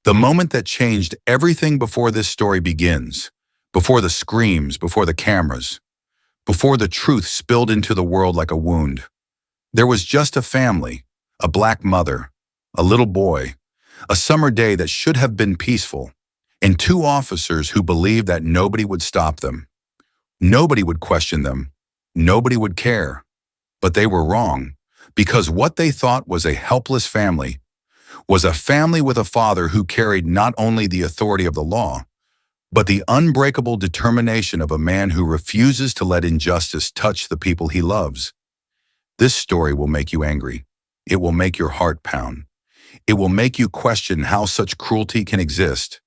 The moment that changed everything before this story begins, before the screams, before the cameras, before the truth spilled into the world like a wound. There was just a family, a black mother, a little boy, a summer day that should have been peaceful, and two officers who believed that nobody would stop them. Nobody would question them. Nobody would care. But they were wrong, because what they thought was a helpless family was a family with a father who carried not only the authority of the law, but the unbreakable determination of a man who refuses to let injustice touch the people he loves. This story will make you angry. It will make your heart pound. It will make you question how such cruelty can exist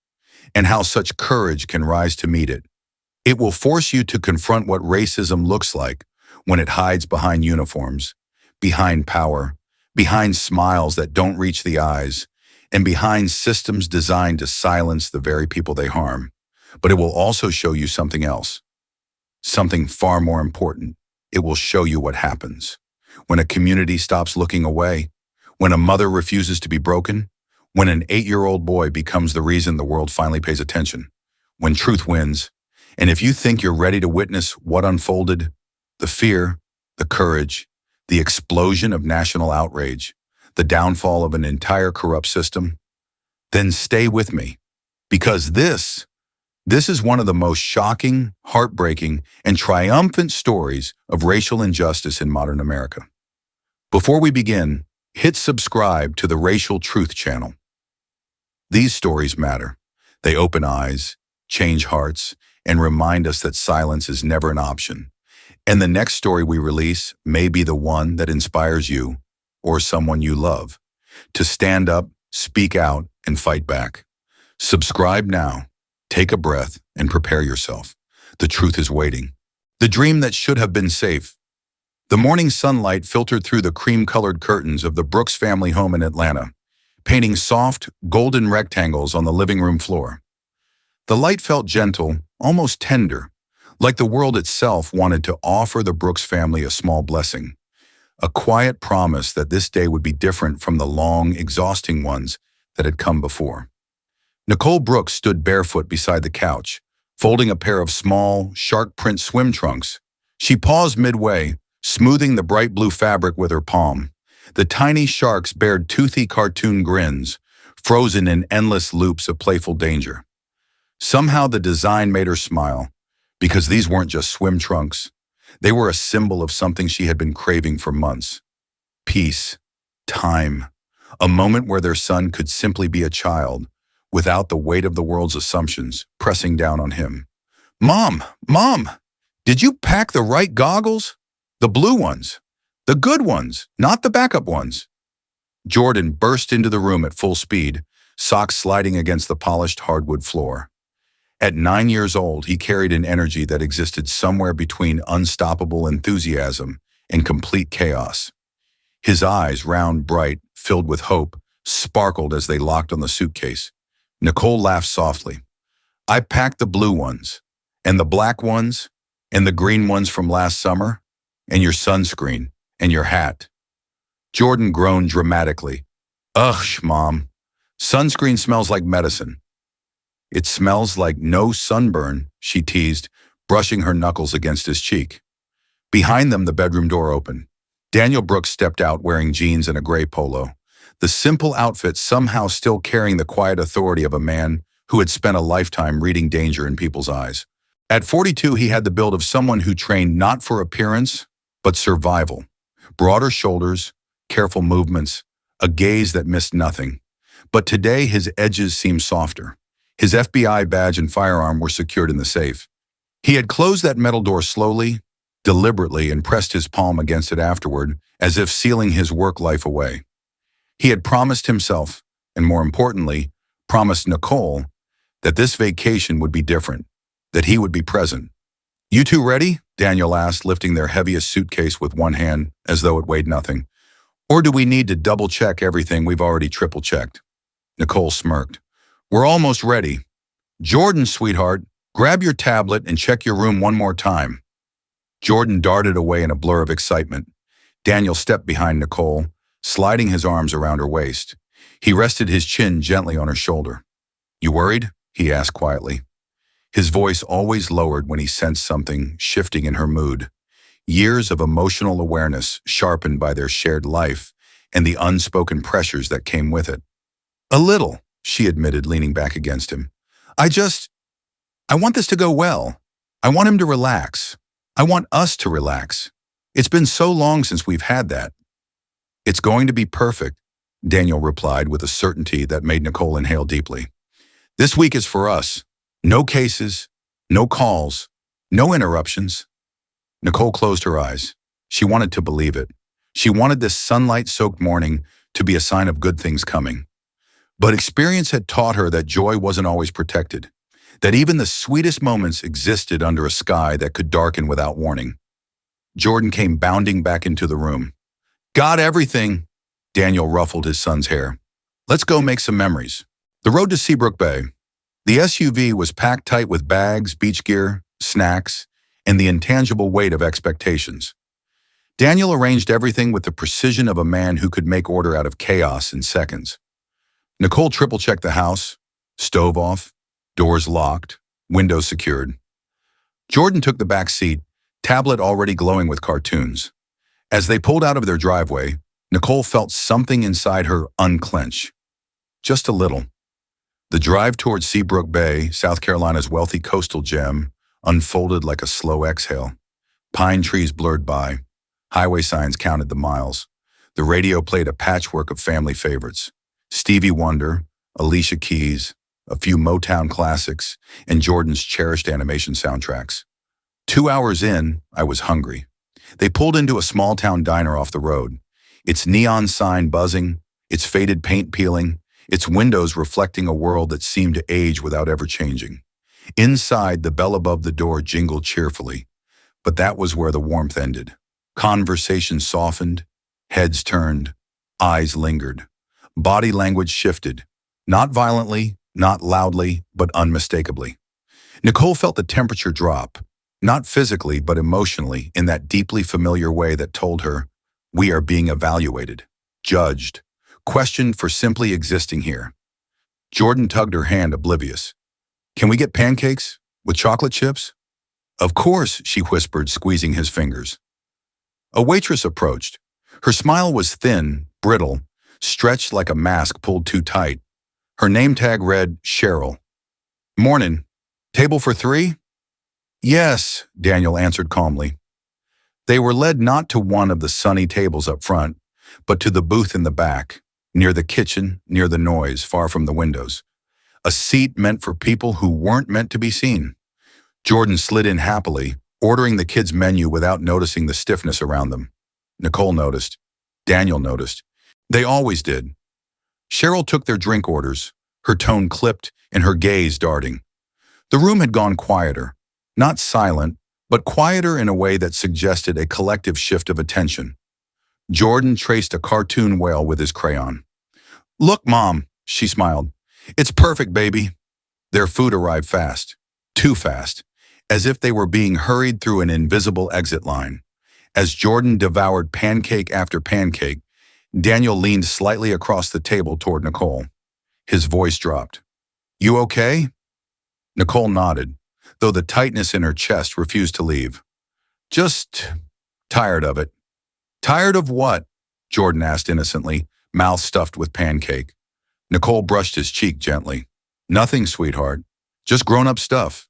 and how such courage can rise to meet it. It will force you to confront what racism looks like when it hides behind uniforms, behind power, behind smiles that don't reach the eyes, and behind systems designed to silence the very people they harm. But it will also show you something else, something far more important. It will show you what happens when a community stops looking away, when a mother refuses to be broken, when an 8-year-old boy becomes the reason the world finally pays attention, when truth wins. And if you think you're ready to witness what unfolded, the fear, the courage, the explosion of national outrage, the downfall of an entire corrupt system, then stay with me, because this is one of the most shocking, heartbreaking, and triumphant stories of racial injustice in modern America. Before we begin, hit subscribe to the Racial Truth channel. These stories matter. They open eyes, change hearts, and remind us that silence is never an option. And the next story we release may be the one that inspires you or someone you love to stand up, speak out, and fight back. Subscribe now. Take a breath and prepare yourself. The truth is waiting. The dream that should have been safe. The morning sunlight filtered through the cream-colored curtains of the Brooks family home in Atlanta, painting soft, golden rectangles on the living room floor. The light felt gentle, almost tender, like the world itself wanted to offer the Brooks family a small blessing, a quiet promise that this day would be different from the long, exhausting ones that had come before. Nicole Brooks stood barefoot beside the couch, folding a pair of small, shark print swim trunks. She paused midway, smoothing the bright blue fabric with her palm. The tiny sharks bared toothy cartoon grins, frozen in endless loops of playful danger. Somehow the design made her smile, because these weren't just swim trunks. They were a symbol of something she had been craving for months. Peace, time, a moment where their son could simply be a child, without the weight of the world's assumptions pressing down on him. Mom, did you pack the right goggles? The blue ones, the good ones, not the backup ones. Jordan burst into the room at full speed, socks sliding against the polished hardwood floor. At 9 years old, he carried an energy that existed somewhere between unstoppable enthusiasm and complete chaos. His eyes, round, bright, filled with hope, sparkled as they locked on the suitcase. Nicole laughed softly. I packed the blue ones, and the black ones, and the green ones from last summer, and your sunscreen, and your hat. Jordan groaned dramatically. Ugh, Mom. Sunscreen smells like medicine. It smells like no sunburn, she teased, brushing her knuckles against his cheek. Behind them, the bedroom door opened. Daniel Brooks stepped out wearing jeans and a gray polo, the simple outfit somehow still carrying the quiet authority of a man who had spent a lifetime reading danger in people's eyes. At 42, he had the build of someone who trained not for appearance, but survival. Broader shoulders, careful movements, a gaze that missed nothing. But today, his edges seemed softer. His FBI badge and firearm were secured in the safe. He had closed that metal door slowly, deliberately, and pressed his palm against it afterward, as if sealing his work life away. He had promised himself, and more importantly, promised Nicole, that this vacation would be different, that he would be present. You two ready? Daniel asked, lifting their heaviest suitcase with one hand, as though it weighed nothing. Or do we need to double-check everything we've already triple-checked? Nicole smirked. We're almost ready. Jordan, sweetheart, grab your tablet and check your room one more time. Jordan darted away in a blur of excitement. Daniel stepped behind Nicole, sliding his arms around her waist. He rested his chin gently on her shoulder. You worried? He asked quietly. His voice always lowered when he sensed something shifting in her mood. Years of emotional awareness sharpened by their shared life and the unspoken pressures that came with it. A little, she admitted, leaning back against him. I I want this to go well. I want him to relax. I want us to relax. It's been so long since we've had that. It's going to be perfect, Daniel replied with a certainty that made Nicole inhale deeply. This week is for us. No cases, no calls, no interruptions. Nicole closed her eyes. She wanted to believe it. She wanted this sunlight-soaked morning to be a sign of good things coming. But experience had taught her that joy wasn't always protected, that even the sweetest moments existed under a sky that could darken without warning. Jordan came bounding back into the room. Got everything, Daniel ruffled his son's hair. Let's go make some memories. The road to Seabrook Bay. The SUV was packed tight with bags, beach gear, snacks, and the intangible weight of expectations. Daniel arranged everything with the precision of a man who could make order out of chaos in seconds. Nicole triple-checked the house, stove off, doors locked, windows secured. Jordan took the back seat, tablet already glowing with cartoons. As they pulled out of their driveway, Nicole felt something inside her unclench. Just a little. The drive towards Seabrook Bay, South Carolina's wealthy coastal gem, unfolded like a slow exhale. Pine trees blurred by. Highway signs counted the miles. The radio played a patchwork of family favorites. Stevie Wonder, Alicia Keys, a few Motown classics, and Jordan's cherished animation soundtracks. 2 hours in, I was hungry. They pulled into a small-town diner off the road. Its neon sign buzzing, its faded paint peeling, its windows reflecting a world that seemed to age without ever changing. Inside, the bell above the door jingled cheerfully, but that was where the warmth ended. Conversation softened, heads turned, eyes lingered. Body language shifted, not violently, not loudly, but unmistakably. Nicole felt the temperature drop, not physically, but emotionally, in that deeply familiar way that told her, we are being evaluated, judged, questioned for simply existing here. Jordan tugged her hand, oblivious. Can we get pancakes? With chocolate chips? Of course, she whispered, squeezing his fingers. A waitress approached. Her smile was thin, brittle, stretched like a mask pulled too tight. Her name tag read, Cheryl. Morning. Table for 3? Yes, Daniel answered calmly. They were led not to one of the sunny tables up front, but to the booth in the back, near the kitchen, near the noise, far from the windows. A seat meant for people who weren't meant to be seen. Jordan slid in happily, ordering the kids' menu without noticing the stiffness around them. Nicole noticed. Daniel noticed. They always did. Cheryl took their drink orders, her tone clipped and her gaze darting. The room had gone quieter, not silent, but quieter in a way that suggested a collective shift of attention. Jordan traced a cartoon whale with his crayon. Look, Mom, she smiled. It's perfect, baby. Their food arrived fast, too fast, as if they were being hurried through an invisible exit line. As Jordan devoured pancake after pancake, Daniel leaned slightly across the table toward Nicole. His voice dropped. You okay? Nicole nodded, though the tightness in her chest refused to leave. Just tired of it. Tired of what? Jordan asked innocently, mouth stuffed with pancake. Nicole brushed his cheek gently. Nothing, sweetheart. Just grown-up stuff.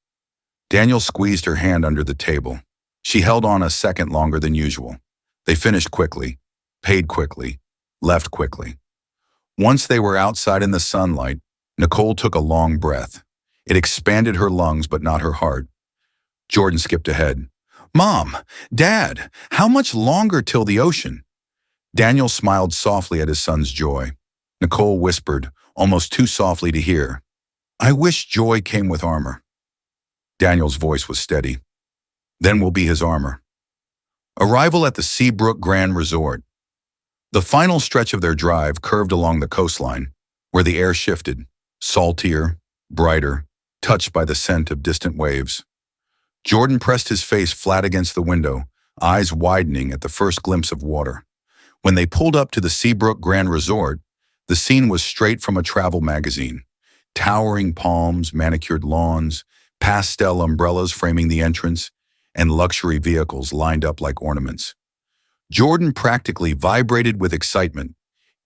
Daniel squeezed her hand under the table. She held on a second longer than usual. They finished quickly, paid quickly, left quickly. Once they were outside in the sunlight, Nicole took a long breath. It expanded her lungs, but not her heart. Jordan skipped ahead. Mom, Dad, how much longer till the ocean? Daniel smiled softly at his son's joy. Nicole whispered, almost too softly to hear, I wish joy came with armor. Daniel's voice was steady. Then we'll be his armor. Arrival at the Seabrook Grand Resort. The final stretch of their drive curved along the coastline, where the air shifted, saltier, brighter, touched by the scent of distant waves. Jordan pressed his face flat against the window, eyes widening at the first glimpse of water. When they pulled up to the Seabrook Grand Resort, the scene was straight from a travel magazine. Towering palms, manicured lawns, pastel umbrellas framing the entrance, and luxury vehicles lined up like ornaments. Jordan practically vibrated with excitement.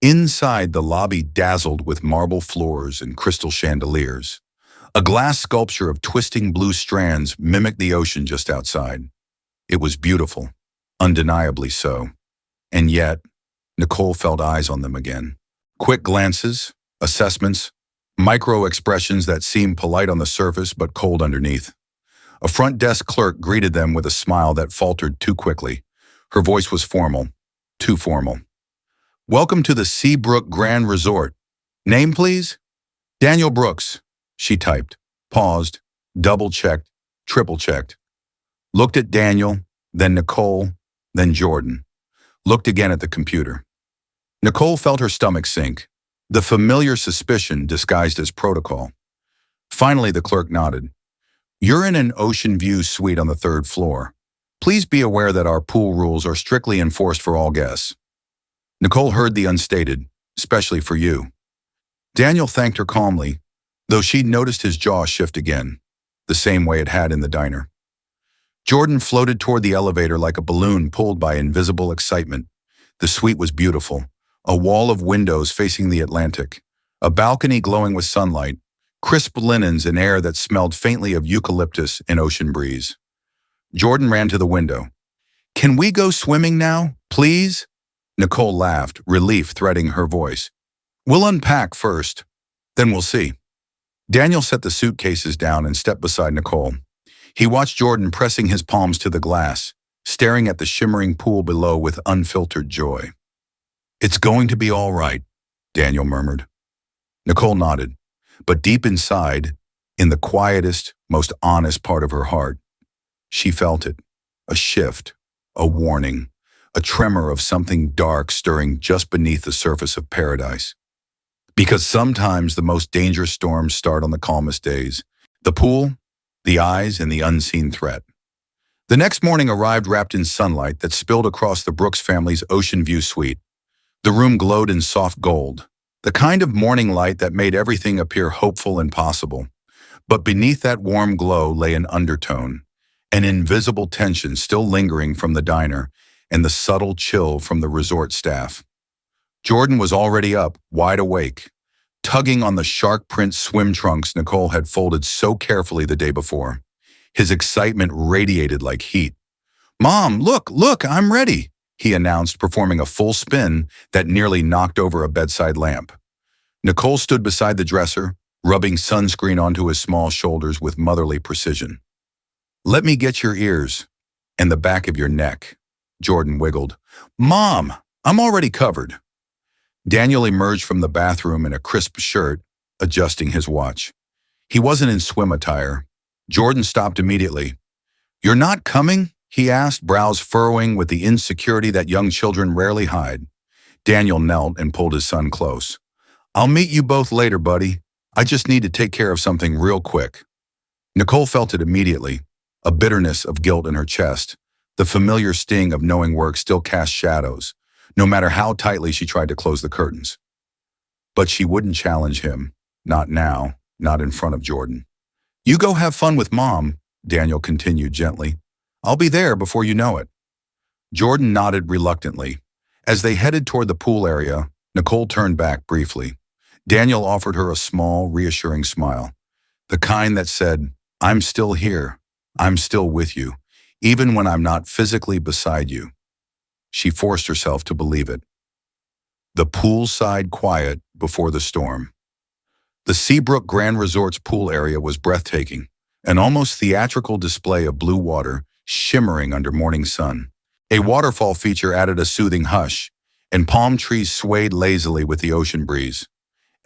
Inside, the lobby dazzled with marble floors and crystal chandeliers. A glass sculpture of twisting blue strands mimicked the ocean just outside. It was beautiful, undeniably so. And yet, Nicole felt eyes on them again. Quick glances, assessments, micro-expressions that seemed polite on the surface but cold underneath. A front desk clerk greeted them with a smile that faltered too quickly. Her voice was formal, too formal. "Welcome to the Seabrook Grand Resort. Name, please?" "Daniel Brooks," she typed, paused, double-checked, triple-checked. Looked at Daniel, then Nicole, then Jordan. Looked again at the computer. Nicole felt her stomach sink, the familiar suspicion disguised as protocol. Finally, the clerk nodded. "You're in an ocean view suite on the third floor. Please be aware that our pool rules are strictly enforced for all guests." Nicole heard the unstated, "especially for you." Daniel thanked her calmly, though she'd noticed his jaw shift again, the same way it had in the diner. Jordan floated toward the elevator like a balloon pulled by invisible excitement. The suite was beautiful, a wall of windows facing the Atlantic, a balcony glowing with sunlight, crisp linens and air that smelled faintly of eucalyptus and ocean breeze. Jordan ran to the window. "Can we go swimming now, please?" Nicole laughed, relief threading her voice. "We'll unpack first, then we'll see." Daniel set the suitcases down and stepped beside Nicole. He watched Jordan pressing his palms to the glass, staring at the shimmering pool below with unfiltered joy. "It's going to be all right," Daniel murmured. Nicole nodded, but deep inside, in the quietest, most honest part of her heart, she felt it, a shift, a warning, a tremor of something dark stirring just beneath the surface of paradise. Because sometimes the most dangerous storms start on the calmest days. The pool, the eyes, and the unseen threat. The next morning arrived wrapped in sunlight that spilled across the Brooks family's ocean view suite. The room glowed in soft gold, the kind of morning light that made everything appear hopeful and possible. But beneath that warm glow lay an undertone, an invisible tension still lingering from the diner, and the subtle chill from the resort staff. Jordan was already up, wide awake, tugging on the shark print swim trunks Nicole had folded so carefully the day before. His excitement radiated like heat. "Mom, look, I'm ready," he announced, performing a full spin that nearly knocked over a bedside lamp. Nicole stood beside the dresser, rubbing sunscreen onto his small shoulders with motherly precision. "Let me get your ears and the back of your neck," Jordan wiggled. "Mom, I'm already covered." Daniel emerged from the bathroom in a crisp shirt, adjusting his watch. He wasn't in swim attire. Jordan stopped immediately. "You're not coming?" he asked, brows furrowing with the insecurity that young children rarely hide. Daniel knelt and pulled his son close. "I'll meet you both later, buddy. I just need to take care of something real quick." Nicole felt it immediately, a bitterness of guilt in her chest, the familiar sting of knowing work still cast shadows, no matter how tightly she tried to close the curtains. But she wouldn't challenge him, not now, not in front of Jordan. "You go have fun with Mom," Daniel continued gently. "I'll be there before you know it." Jordan nodded reluctantly. As they headed toward the pool area, Nicole turned back briefly. Daniel offered her a small, reassuring smile, the kind that said, "I'm still here. I'm still with you, even when I'm not physically beside you." She forced herself to believe it. The poolside quiet before the storm. The Seabrook Grand Resort's pool area was breathtaking, an almost theatrical display of blue water shimmering under morning sun. A waterfall feature added a soothing hush, and palm trees swayed lazily with the ocean breeze.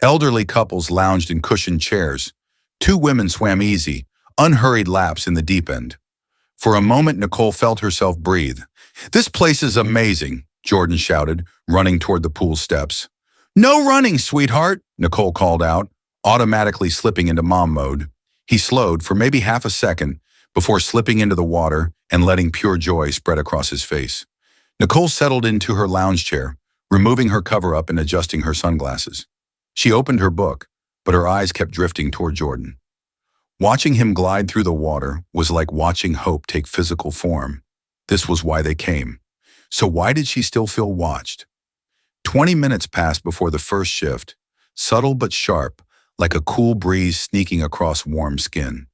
Elderly couples lounged in cushioned chairs. Two women swam easy, unhurried laps in the deep end. For a moment, Nicole felt herself breathe. "This place is amazing," Jordan shouted, running toward the pool steps. "No running, sweetheart," Nicole called out, automatically slipping into mom mode. He slowed for maybe half a second before slipping into the water and letting pure joy spread across his face. Nicole settled into her lounge chair, removing her cover-up and adjusting her sunglasses. She opened her book, but her eyes kept drifting toward Jordan. Watching him glide through the water was like watching hope take physical form. This was why they came. So why did she still feel watched? 20 minutes passed before the first shift, subtle but sharp, like a cool breeze sneaking across warm skin.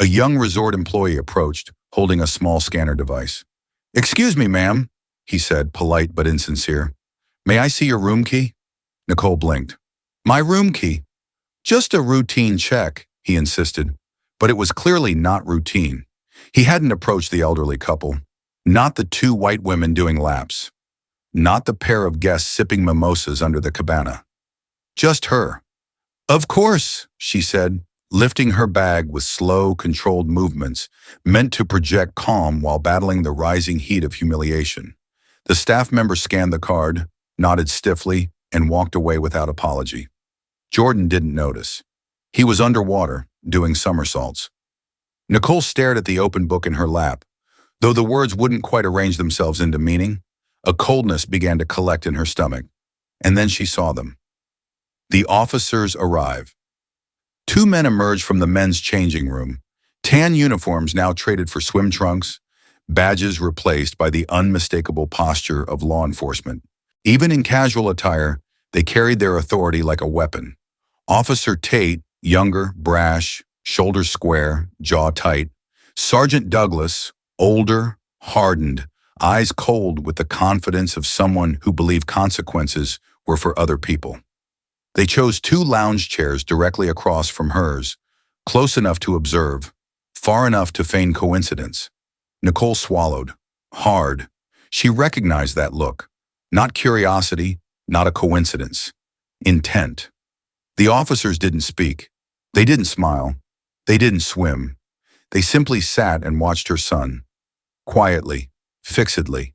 A young resort employee approached, holding a small scanner device. "Excuse me, ma'am," he said, polite but insincere. "May I see your room key?" Nicole blinked. "My room key?" "Just a routine check," he insisted. But it was clearly not routine. He hadn't approached the elderly couple, not the two white women doing laps, not the pair of guests sipping mimosas under the cabana. Just her. "Of course," she said, lifting her bag with slow, controlled movements meant to project calm while battling the rising heat of humiliation. The staff member scanned the card, nodded stiffly, and walked away without apology. Jordan didn't notice. He was underwater, doing somersaults. Nicole stared at the open book in her lap. Though the words wouldn't quite arrange themselves into meaning, a coldness began to collect in her stomach. And then she saw them. The officers arrive. Two men emerged from the men's changing room, tan uniforms now traded for swim trunks, badges replaced by the unmistakable posture of law enforcement. Even in casual attire, they carried their authority like a weapon. Officer Tate, younger, brash, shoulders square, jaw tight. Sergeant Douglas, older, hardened, eyes cold with the confidence of someone who believed consequences were for other people. They chose two lounge chairs directly across from hers, close enough to observe, far enough to feign coincidence. Nicole swallowed, hard. She recognized that look. Not curiosity, not a coincidence. Intent. The officers didn't speak. They didn't smile. They didn't swim. They simply sat and watched her son. Quietly, fixedly.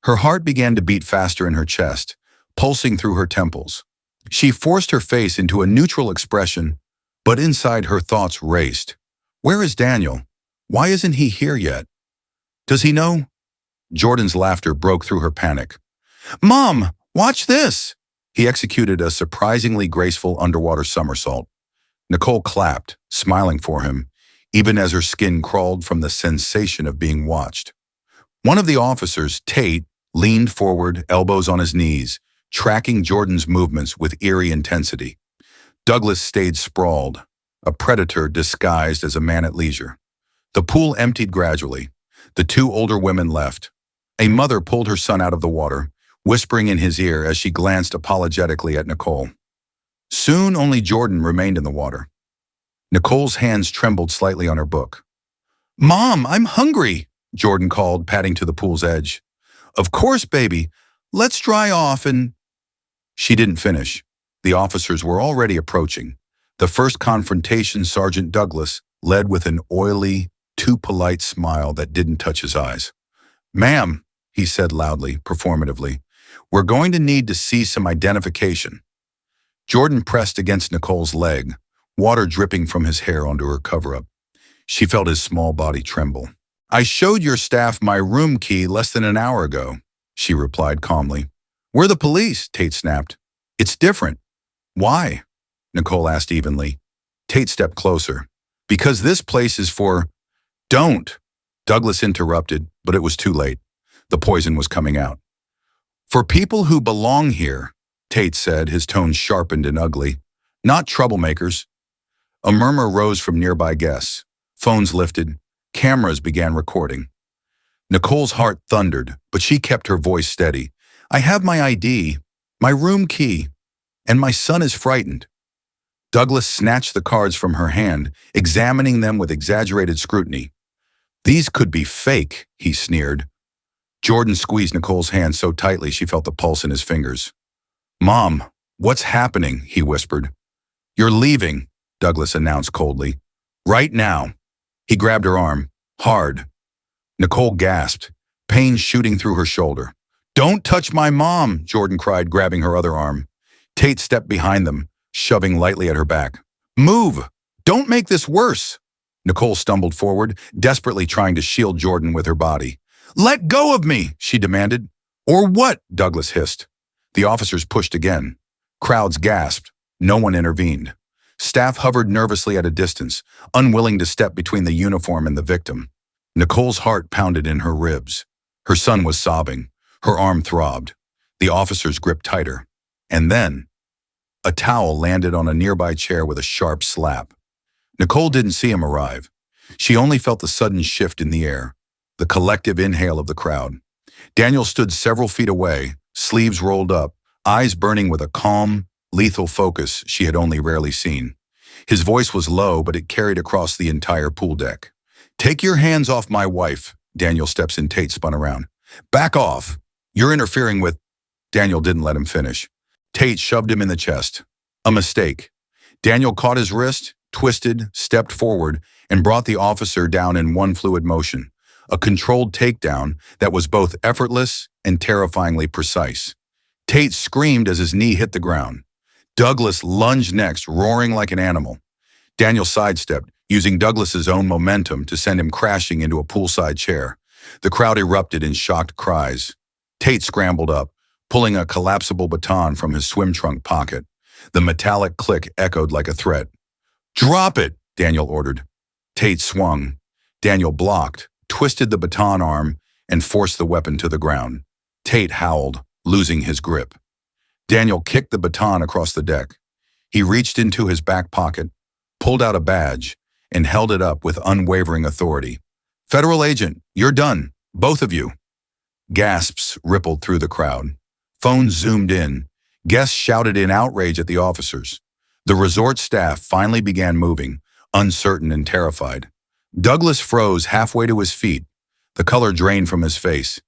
Her heart began to beat faster in her chest, pulsing through her temples. She forced her face into a neutral expression, but inside her thoughts raced. Where is Daniel? Why isn't he here yet? Does he know? Jordan's laughter broke through her panic. "Mom, watch this!" He executed a surprisingly graceful underwater somersault. Nicole clapped, smiling for him, even as her skin crawled from the sensation of being watched. One of the officers, Tate, leaned forward, elbows on his knees, tracking Jordan's movements with eerie intensity. Douglas stayed sprawled, a predator disguised as a man at leisure. The pool emptied gradually. The two older women left. A mother pulled her son out of the water, whispering in his ear as she glanced apologetically at Nicole. Soon only Jordan remained in the water. Nicole's hands trembled slightly on her book. "Mom, I'm hungry," Jordan called, padding to the pool's edge. "Of course, baby. Let's dry off and—" She didn't finish. The officers were already approaching. The first confrontation, Sergeant Douglas led with an oily, too polite smile that didn't touch his eyes. "Ma'am," he said loudly, performatively, "we're going to need to see some identification." Jordan pressed against Nicole's leg, water dripping from his hair onto her cover-up. She felt his small body tremble. "I showed your staff my room key less than an hour ago," she replied calmly. "We're the police," Tate snapped. "It's different." "Why?" Nicole asked evenly. Tate stepped closer. "Because this place is for—" "Don't!" Douglas interrupted, but it was too late. The poison was coming out. "For people who belong here," Tate said, his tone sharpened and ugly. "Not troublemakers." A murmur rose from nearby guests. Phones lifted. Cameras began recording. Nicole's heart thundered, but she kept her voice steady. "I have my ID, my room key, and my son is frightened." Douglas snatched the cards from her hand, examining them with exaggerated scrutiny. "These could be fake," he sneered. Jordan squeezed Nicole's hand so tightly she felt the pulse in his fingers. "Mom, what's happening?" he whispered. "You're leaving," Douglas announced coldly. "Right now." He grabbed her arm, hard. Nicole gasped, pain shooting through her shoulder. "Don't touch my mom," Jordan cried, grabbing her other arm. Tate stepped behind them, shoving lightly at her back. "Move! Don't make this worse!" Nicole stumbled forward, desperately trying to shield Jordan with her body. "Let go of me," she demanded. "Or what?" Douglas hissed. The officers pushed again. Crowds gasped. No one intervened. Staff hovered nervously at a distance, unwilling to step between the uniform and the victim. Nicole's heart pounded in her ribs. Her son was sobbing. Her arm throbbed. The officers gripped tighter. And then, a towel landed on a nearby chair with a sharp slap. Nicole didn't see him arrive. She only felt the sudden shift in the air, the collective inhale of the crowd. Daniel stood several feet away, sleeves rolled up, eyes burning with a calm, lethal focus she had only rarely seen. His voice was low, but it carried across the entire pool deck. "Take your hands off my wife." Daniel steps in. Tate spun around. "Back off. You're interfering with—" Daniel didn't let him finish. Tate shoved him in the chest. A mistake. Daniel caught his wrist, twisted, stepped forward, and brought the officer down in one fluid motion. A controlled takedown that was both effortless and terrifyingly precise. Tate screamed as his knee hit the ground. Douglas lunged next, roaring like an animal. Daniel sidestepped, using Douglas's own momentum to send him crashing into a poolside chair. The crowd erupted in shocked cries. Tate scrambled up, pulling a collapsible baton from his swim trunk pocket. The metallic click echoed like a threat. "Drop it," Daniel ordered. Tate swung. Daniel blocked, twisted the baton arm, and forced the weapon to the ground. Tate howled, losing his grip. Daniel kicked the baton across the deck. He reached into his back pocket, pulled out a badge, and held it up with unwavering authority. "Federal agent, you're done, both of you." Gasps rippled through the crowd. Phones zoomed in. Guests shouted in outrage at the officers. The resort staff finally began moving, uncertain and terrified. Douglas froze halfway to his feet. The color drained from his face.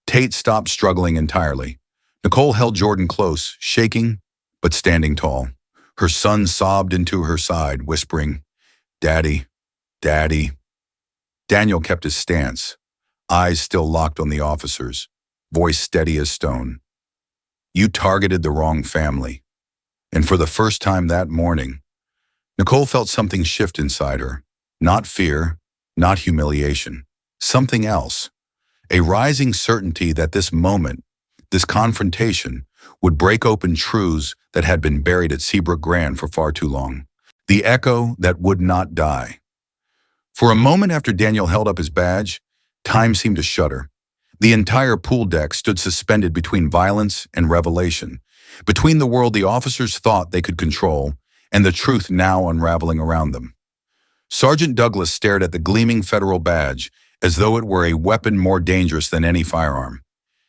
Tate stopped struggling entirely. Nicole held Jordan close, shaking, but standing tall. Her son sobbed into her side, whispering, "Daddy, Daddy." Daniel kept his stance, eyes still locked on the officers, voice steady as stone. "You targeted the wrong family." And for the first time that morning, Nicole felt something shift inside her. Not fear, not humiliation, something else. A rising certainty that this moment, this confrontation, would break open truths that had been buried at Seabrook Grand for far too long. The echo that would not die. For a moment after Daniel held up his badge, time seemed to shudder. The entire pool deck stood suspended between violence and revelation, between the world the officers thought they could control and the truth now unraveling around them. Sergeant Douglas stared at the gleaming federal badge as though it were a weapon more dangerous than any firearm.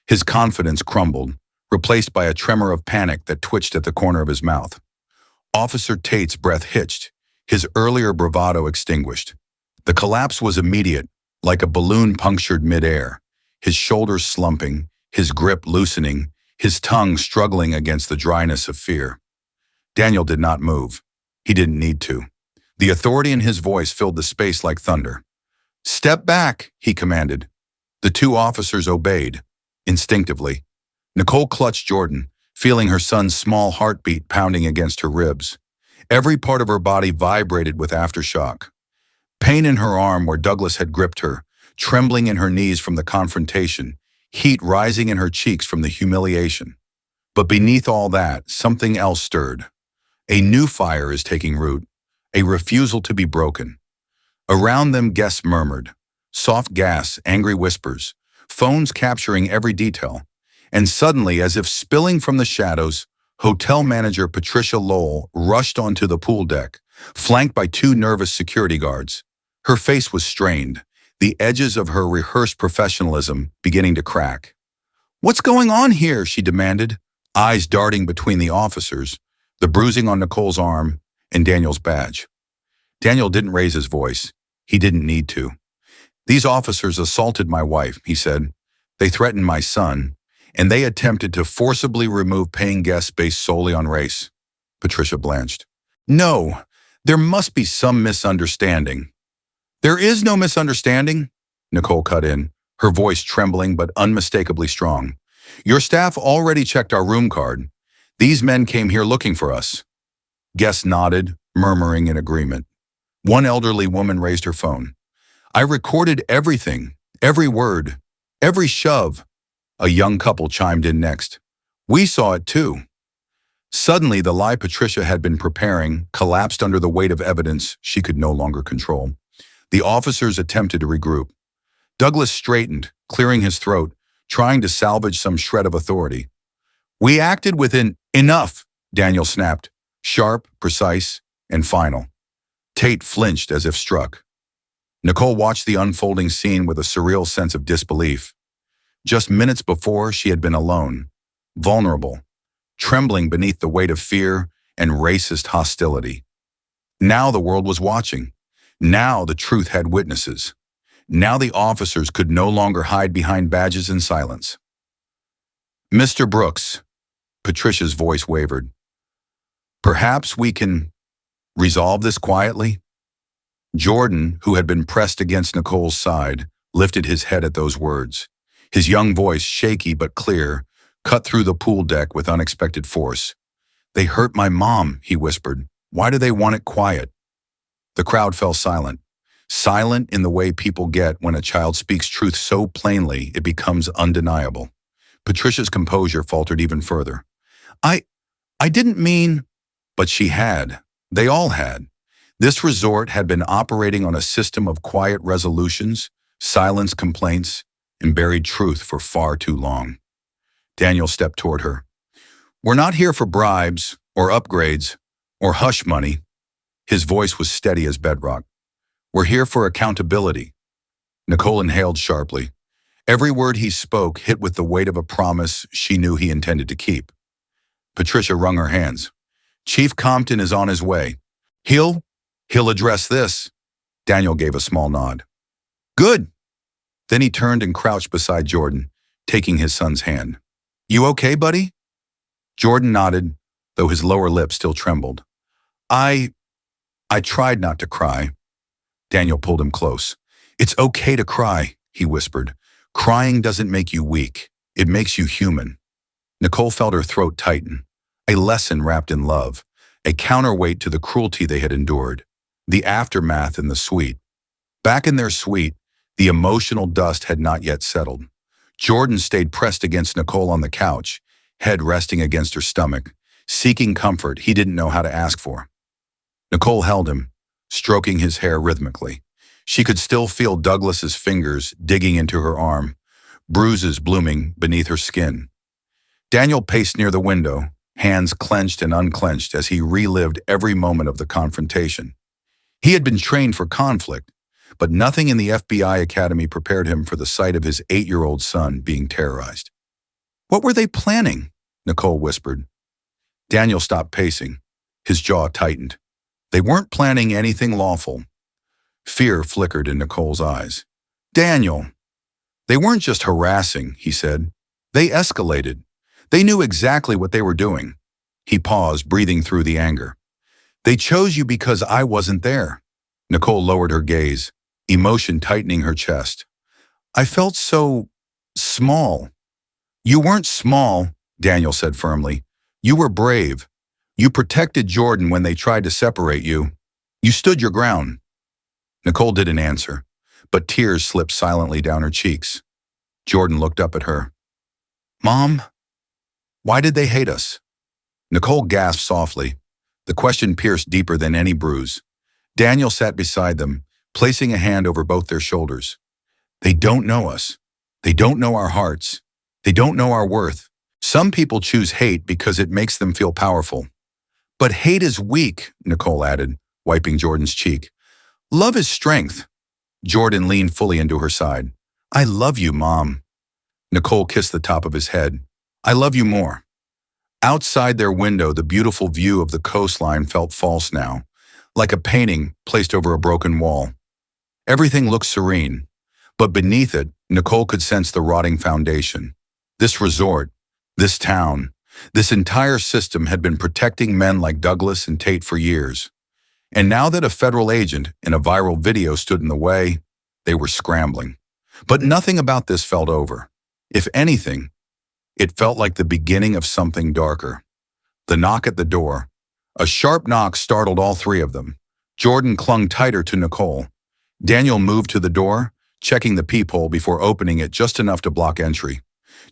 His confidence crumbled, replaced by a tremor of panic that twitched at the corner of his mouth. Officer Tate's breath hitched, his earlier bravado extinguished. The collapse was immediate, like a balloon punctured midair, his shoulders slumping, his grip loosening, his tongue struggling against the dryness of fear. Daniel did not move. He didn't need to. The authority in his voice filled the space like thunder. "Step back," he commanded. The two officers obeyed, instinctively. Nicole clutched Jordan, feeling her son's small heartbeat pounding against her ribs. Every part of her body vibrated with aftershock. Pain in her arm where Douglas had gripped her, trembling in her knees from the confrontation, heat rising in her cheeks from the humiliation. But beneath all that, something else stirred. A new fire is taking root, a refusal to be broken. Around them, guests murmured, soft gas, angry whispers, phones capturing every detail. And suddenly, as if spilling from the shadows, hotel manager Patricia Lowell rushed onto the pool deck, flanked by two nervous security guards. Her face was strained, the edges of her rehearsed professionalism beginning to crack. "What's going on here?" she demanded, eyes darting between the officers, the bruising on Nicole's arm, and Daniel's badge. Daniel didn't raise his voice. He didn't need to. "These officers assaulted my wife," he said. "They threatened my son, and they attempted to forcibly remove paying guests based solely on race." Patricia blanched. "No, there must be some misunderstanding." "There is no misunderstanding," Nicole cut in, her voice trembling but unmistakably strong. "Your staff already checked our room card. These men came here looking for us." Guests nodded, murmuring in agreement. One elderly woman raised her phone. "I recorded everything, every word, every shove." A young couple chimed in next. "We saw it too." Suddenly, the lie Patricia had been preparing collapsed under the weight of evidence she could no longer control. The officers attempted to regroup. Douglas straightened, clearing his throat, trying to salvage some shred of authority. "We acted within enough," Daniel snapped, sharp, precise, and final. Tate flinched as if struck. Nicole watched the unfolding scene with a surreal sense of disbelief. Just minutes before, she had been alone, vulnerable, trembling beneath the weight of fear and racist hostility. Now the world was watching. Now the truth had witnesses. Now the officers could no longer hide behind badges and silence. "Mr. Brooks," Patricia's voice wavered. "Perhaps we can resolve this quietly?" Jordan, who had been pressed against Nicole's side, lifted his head at those words. His young voice, shaky but clear, cut through the pool deck with unexpected force. "They hurt my mom," he whispered. "Why do they want it quiet?" The crowd fell silent. Silent in the way people get when a child speaks truth so plainly it becomes undeniable. Patricia's composure faltered even further. I didn't mean..." But she had. They all had. This resort had been operating on a system of quiet resolutions, silenced complaints, and buried truth for far too long. Daniel stepped toward her. "We're not here for bribes, or upgrades, or hush money." His voice was steady as bedrock. "We're here for accountability." Nicole inhaled sharply. Every word he spoke hit with the weight of a promise she knew he intended to keep. Patricia wrung her hands. "Chief Compton is on his way. He'll address this." Daniel gave a small nod. "Good." Then he turned and crouched beside Jordan, taking his son's hand. "You okay, buddy?" Jordan nodded, though his lower lip still trembled. I tried not to cry." Daniel pulled him close. "It's okay to cry," he whispered. "Crying doesn't make you weak. It makes you human." Nicole felt her throat tighten. A lesson wrapped in love, a counterweight to the cruelty they had endured, the aftermath in the suite. Back in their suite, the emotional dust had not yet settled. Jordan stayed pressed against Nicole on the couch, head resting against her stomach, seeking comfort he didn't know how to ask for. Nicole held him, stroking his hair rhythmically. She could still feel Douglas's fingers digging into her arm, bruises blooming beneath her skin. Daniel paced near the window, hands clenched and unclenched as he relived every moment of the confrontation. He had been trained for conflict, but nothing in the FBI Academy prepared him for the sight of his 8-year-old son being terrorized. "What were they planning?" Nicole whispered. Daniel stopped pacing. His jaw tightened. "They weren't planning anything lawful." Fear flickered in Nicole's eyes. "Daniel!" "They weren't just harassing," he said. "They escalated. They knew exactly what they were doing." He paused, breathing through the anger. "They chose you because I wasn't there." Nicole lowered her gaze, emotion tightening her chest. "I felt so small." "You weren't small," Daniel said firmly. "You were brave. You protected Jordan when they tried to separate you. You stood your ground." Nicole didn't answer, but tears slipped silently down her cheeks. Jordan looked up at her. "Mom, why did they hate us?" Nicole gasped softly. The question pierced deeper than any bruise. Daniel sat beside them, placing a hand over both their shoulders. "They don't know us. They don't know our hearts. They don't know our worth. Some people choose hate because it makes them feel powerful." "But hate is weak," Nicole added, wiping Jordan's cheek. "Love is strength." Jordan leaned fully into her side. "I love you, Mom." Nicole kissed the top of his head. "I love you more." Outside their window, the beautiful view of the coastline felt false now, like a painting placed over a broken wall. Everything looked serene, but beneath it, Nicole could sense the rotting foundation. This resort, this town, this entire system had been protecting men like Douglas and Tate for years. And now that a federal agent in a viral video stood in the way, they were scrambling. But nothing about this felt over. If anything, it felt like the beginning of something darker. The knock at the door. A sharp knock startled all three of them. Jordan clung tighter to Nicole. Daniel moved to the door, checking the peephole before opening it just enough to block entry.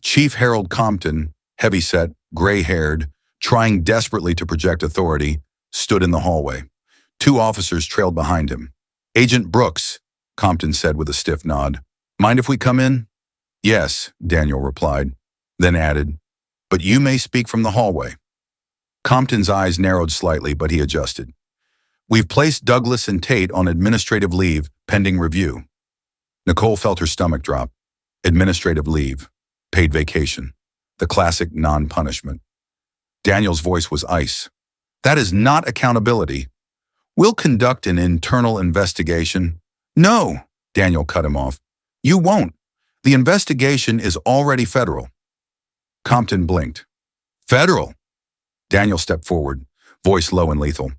Chief Harold Compton, heavyset, gray-haired, trying desperately to project authority, stood in the hallway. Two officers trailed behind him. "Agent Brooks," Compton said with a stiff nod. "Mind if we come in?" "Yes," Daniel replied, then added, "But you may speak from the hallway." Compton's eyes narrowed slightly, but he adjusted. "We've placed Douglas and Tate on administrative leave, pending review." Nicole felt her stomach drop. Administrative leave. Paid vacation. The classic non-punishment. Daniel's voice was ice. "That is not accountability. We'll conduct an internal investigation." "No," Daniel cut him off. "You won't. The investigation is already federal." Compton blinked. "Federal?" Daniel stepped forward, voice low and lethal.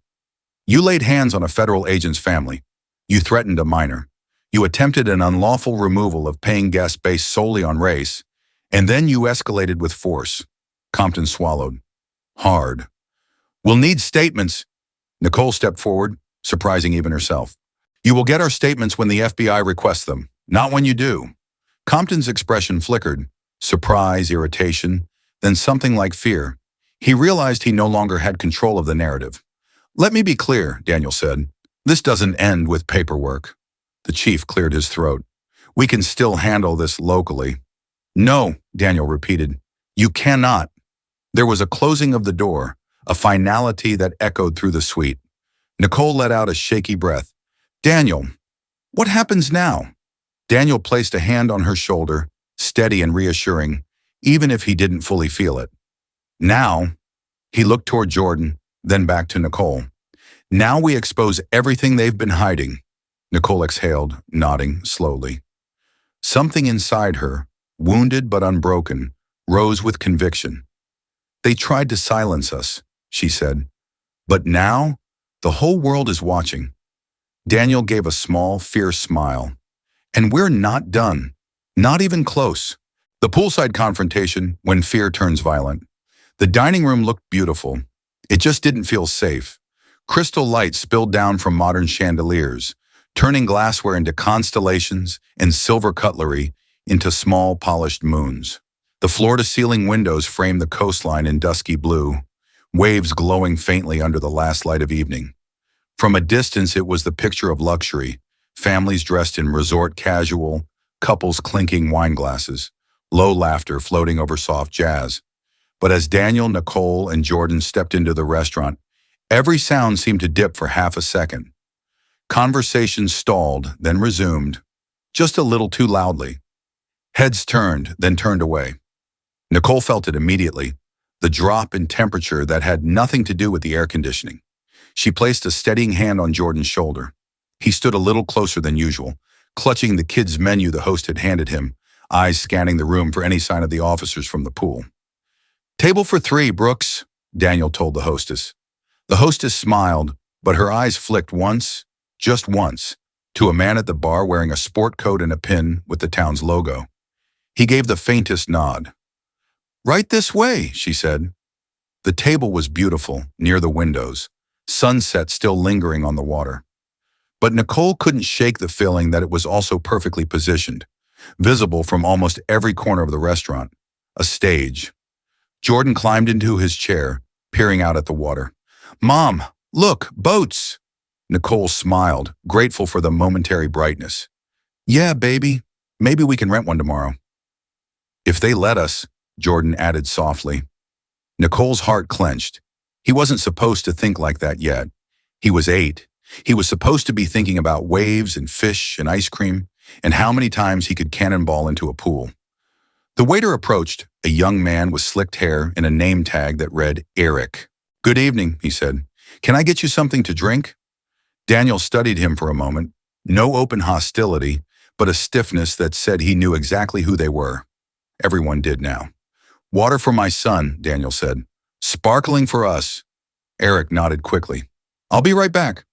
"You laid hands on a federal agent's family. You threatened a minor. You attempted an unlawful removal of paying guests based solely on race, and then you escalated with force." Compton swallowed. Hard. "We'll need statements." Nicole stepped forward, surprising even herself. "You will get our statements when the FBI requests them, not when you do." Compton's expression flickered, surprise, irritation, then something like fear. He realized he no longer had control of the narrative. "Let me be clear," Daniel said. "This doesn't end with paperwork." The chief cleared his throat. "We can still handle this locally." "No," Daniel repeated. "You cannot." There was a closing of the door, a finality that echoed through the suite. Nicole let out a shaky breath. "Daniel, what happens now?" Daniel placed a hand on her shoulder, steady and reassuring, even if he didn't fully feel it. "Now," he looked toward Jordan, then back to Nicole. "Now we expose everything they've been hiding." Nicole exhaled, nodding slowly. Something inside her, wounded but unbroken, rose with conviction. "They tried to silence us," she said. "But now, the whole world is watching." Daniel gave a small, fierce smile. "And we're not done. Not even close." The poolside confrontation, when fear turns violent. The dining room looked beautiful. It just didn't feel safe. Crystal light spilled down from modern chandeliers, turning glassware into constellations and silver cutlery into small, polished moons. The floor-to-ceiling windows framed the coastline in dusky blue, waves glowing faintly under the last light of evening. From a distance, it was the picture of luxury, families dressed in resort casual, couples clinking wine glasses, low laughter floating over soft jazz. But as Daniel, Nicole, and Jordan stepped into the restaurant, every sound seemed to dip for half a second. Conversation stalled, then resumed, just a little too loudly. Heads turned, then turned away. Nicole felt it immediately, the drop in temperature that had nothing to do with the air conditioning. She placed a steadying hand on Jordan's shoulder. He stood a little closer than usual, clutching the kids' menu the host had handed him, eyes scanning the room for any sign of the officers from the pool. "Table for 3, Brooks," Daniel told the hostess. The hostess smiled, but her eyes flicked once, just once, to a man at the bar wearing a sport coat and a pin with the town's logo. He gave the faintest nod. "Right this way," she said. The table was beautiful, near the windows, sunset still lingering on the water. But Nicole couldn't shake the feeling that it was also perfectly positioned, visible from almost every corner of the restaurant. A stage. Jordan climbed into his chair, peering out at the water. "Mom, look, boats!" Nicole smiled, grateful for the momentary brightness. "Yeah, baby. Maybe we can rent one tomorrow." "If they let us," Jordan added softly. Nicole's heart clenched. He wasn't supposed to think like that yet. He was 8. He was supposed to be thinking about waves and fish and ice cream and how many times he could cannonball into a pool. The waiter approached, a young man with slicked hair and a name tag that read Eric. "Good evening," he said. "Can I get you something to drink?" Daniel studied him for a moment. No open hostility, but a stiffness that said he knew exactly who they were. Everyone did now. "Water for my son," Daniel said. "Sparkling for us." Eric nodded quickly. "I'll be right back."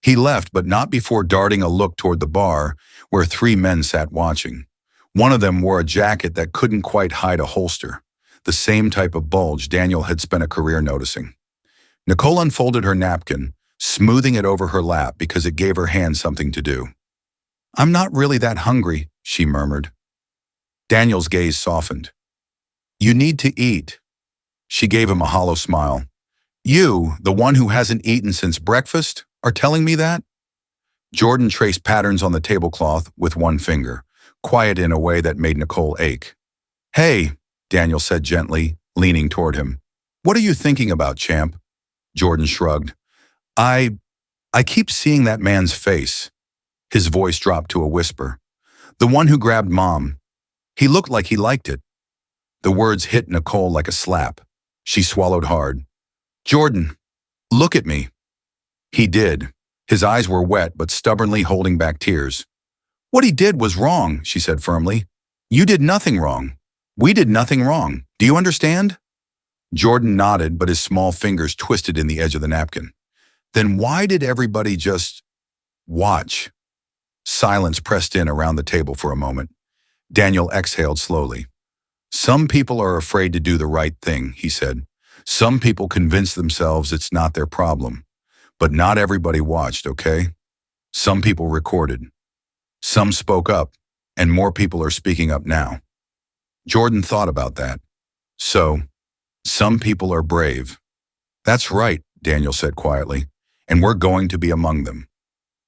He left, but not before darting a look toward the bar, where 3 men sat watching. One of them wore a jacket that couldn't quite hide a holster, the same type of bulge Daniel had spent a career noticing. Nicole unfolded her napkin, smoothing it over her lap because it gave her hand something to do. "I'm not really that hungry," she murmured. Daniel's gaze softened. "You need to eat." She gave him a hollow smile. You, the one who hasn't eaten since breakfast, are telling me that? Jordan traced patterns on the tablecloth with one finger, quiet in a way that made Nicole ache. Hey, Daniel said gently, leaning toward him. What are you thinking about, champ? Jordan shrugged. I keep seeing that man's face. His voice dropped to a whisper. The one who grabbed Mom. He looked like he liked it. The words hit Nicole like a slap. She swallowed hard. Jordan, look at me. He did. His eyes were wet but stubbornly holding back tears. What he did was wrong, she said firmly. You did nothing wrong. We did nothing wrong. Do you understand? Jordan nodded, but his small fingers twisted in the edge of the napkin. Then why did everybody just watch? Silence pressed in around the table for a moment. Daniel exhaled slowly. Some people are afraid to do the right thing, he said. Some people convince themselves it's not their problem. But not everybody watched, okay? Some people recorded. Some spoke up, and more people are speaking up now. Jordan thought about that. So, some people are brave. That's right, Daniel said quietly, and we're going to be among them.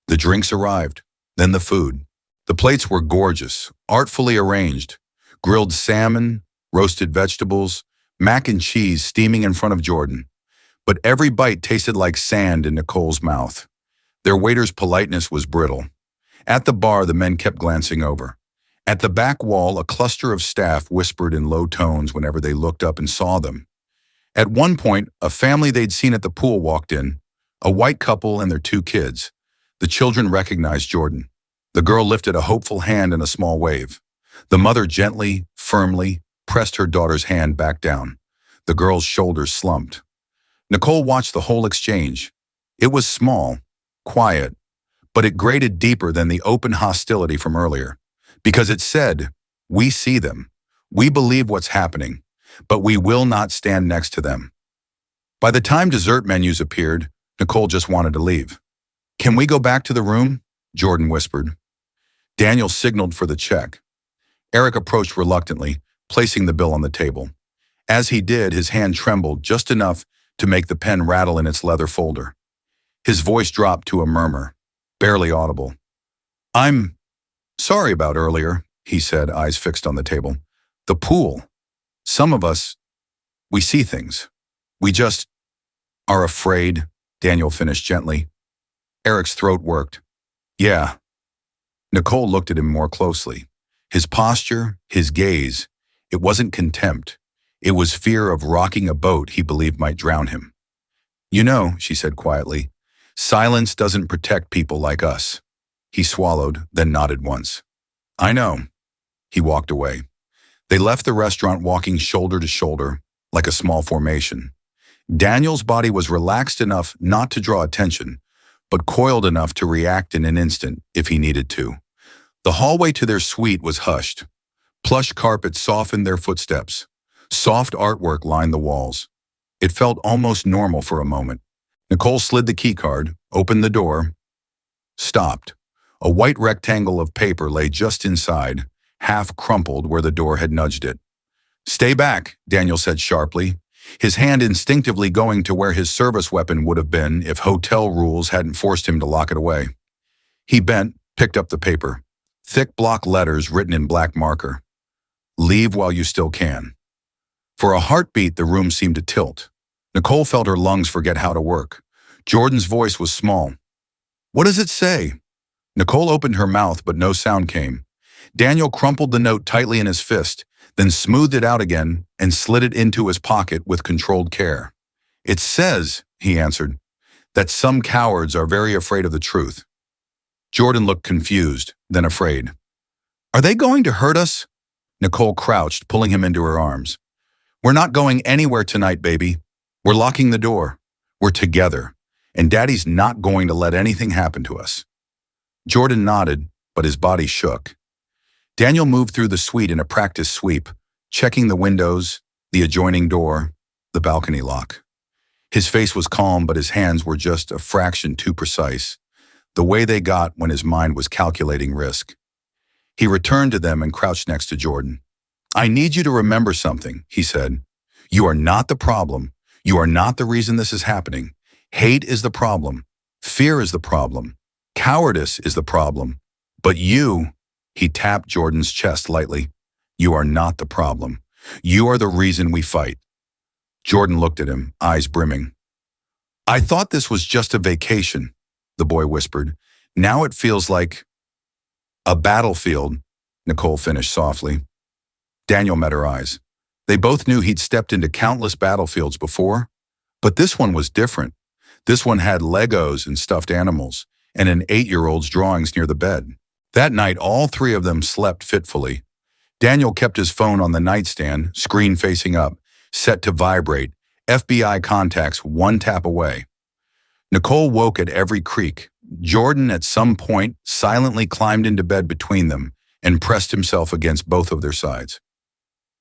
The drinks arrived, then the food. The plates were gorgeous, artfully arranged. Grilled salmon, roasted vegetables, mac and cheese steaming in front of Jordan. But every bite tasted like sand in Nicole's mouth. Their waiter's politeness was brittle. At the bar, the men kept glancing over. At the back wall, a cluster of staff whispered in low tones whenever they looked up and saw them. At one point, a family they'd seen at the pool walked in, a white couple and their 2 kids. The children recognized Jordan. The girl lifted a hopeful hand in a small wave. The mother gently, firmly, pressed her daughter's hand back down. The girl's shoulders slumped. Nicole watched the whole exchange. It was small, quiet, but it grated deeper than the open hostility from earlier. Because it said, we see them. We believe what's happening, but we will not stand next to them. By the time dessert menus appeared, Nicole just wanted to leave. Can we go back to the room? Jordan whispered. Daniel signaled for the check. Eric approached reluctantly, placing the bill on the table. As he did, his hand trembled just enough to make the pen rattle in its leather folder. His voice dropped to a murmur, barely audible. I'm sorry about earlier, he said, eyes fixed on the table. The pool. Some of us, we see things. We just are afraid, Daniel finished gently. Eric's throat worked. Yeah. Nicole looked at him more closely. His posture, his gaze, it wasn't contempt. It was fear of rocking a boat he believed might drown him. You know, she said quietly, silence doesn't protect people like us. He swallowed, then nodded once. I know. He walked away. They left the restaurant walking shoulder to shoulder, like a small formation. Daniel's body was relaxed enough not to draw attention, but coiled enough to react in an instant if he needed to. The hallway to their suite was hushed. Plush carpet softened their footsteps. Soft artwork lined the walls. It felt almost normal for a moment. Nicole slid the keycard, opened the door, stopped. A white rectangle of paper lay just inside, half crumpled where the door had nudged it. Stay back, Daniel said sharply, his hand instinctively going to where his service weapon would have been if hotel rules hadn't forced him to lock it away. He bent, picked up the paper. Thick block letters written in black marker. Leave while you still can. For a heartbeat, the room seemed to tilt. Nicole felt her lungs forget how to work. Jordan's voice was small. What does it say? Nicole opened her mouth, but no sound came. Daniel crumpled the note tightly in his fist, then smoothed it out again and slid it into his pocket with controlled care. It says, he answered, that some cowards are very afraid of the truth. Jordan looked confused, then afraid. Are they going to hurt us? Nicole crouched, pulling him into her arms. We're not going anywhere tonight, baby. We're locking the door. We're together, and Daddy's not going to let anything happen to us. Jordan nodded, but his body shook. Daniel moved through the suite in a practice sweep, checking the windows, the adjoining door, the balcony lock. His face was calm, but his hands were just a fraction too precise, the way they got when his mind was calculating risk. He returned to them and crouched next to Jordan. I need you to remember something, he said. You are not the problem. You are not the reason this is happening. Hate is the problem. Fear is the problem. Cowardice is the problem. But you, he tapped Jordan's chest lightly, you are not the problem. You are the reason we fight. Jordan looked at him, eyes brimming. I thought this was just a vacation, the boy whispered. Now it feels like a battlefield, Nicole finished softly. Daniel met her eyes. They both knew he'd stepped into countless battlefields before, but this one was different. This one had Legos and stuffed animals, and an 8-year-old's drawings near the bed. That night, all three of them slept fitfully. Daniel kept his phone on the nightstand, screen facing up, set to vibrate, FBI contacts one tap away. Nicole woke at every creak. Jordan, at some point, silently climbed into bed between them and pressed himself against both of their sides.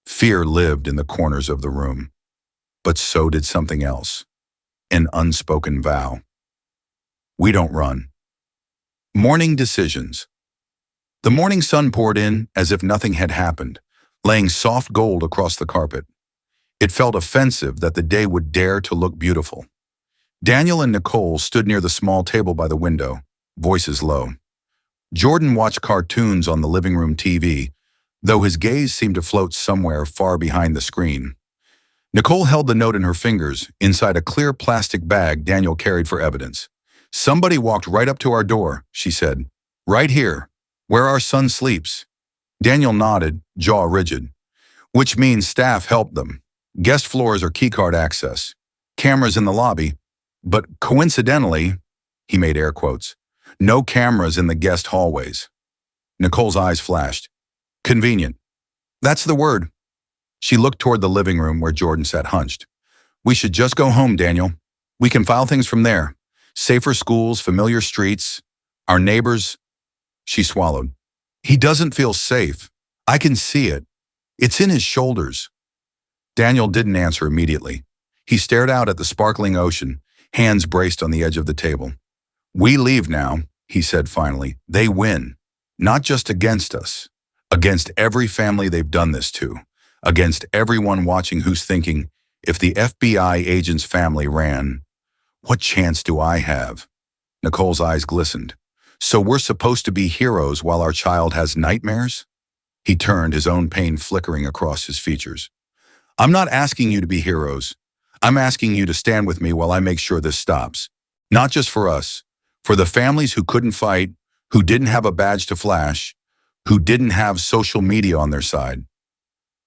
Fear lived in the corners of the room, but so did something else, an unspoken vow. We don't run. Morning decisions. The morning sun poured in as if nothing had happened, laying soft gold across the carpet. It felt offensive that the day would dare to look beautiful. Daniel and Nicole stood near the small table by the window, voices low. Jordan watched cartoons on the living room TV, though his gaze seemed to float somewhere far behind the screen. Nicole held the note in her fingers, inside a clear plastic bag Daniel carried for evidence. Somebody walked right up to our door, she said. Right here, where our son sleeps. Daniel nodded, jaw rigid. Which means staff helped them. Guest floors or keycard access. Cameras in the lobby. But coincidentally, he made air quotes, no cameras in the guest hallways. Nicole's eyes flashed. Convenient. That's the word. She looked toward the living room where Jordan sat hunched. We should just go home, Daniel. We can file things from there. Safer schools, familiar streets, our neighbors. She swallowed. He doesn't feel safe. I can see it. It's in his shoulders. Daniel didn't answer immediately. He stared out at the sparkling ocean, hands braced on the edge of the table. We leave now, he said finally. They win. Not just against us. Against every family they've done this to. Against everyone watching who's thinking, if the FBI agent's family ran, what chance do I have? Nicole's eyes glistened. So we're supposed to be heroes while our child has nightmares? He turned, his own pain flickering across his features. I'm not asking you to be heroes. I'm asking you to stand with me while I make sure this stops. Not just for us, for the families who couldn't fight, who didn't have a badge to flash, who didn't have social media on their side.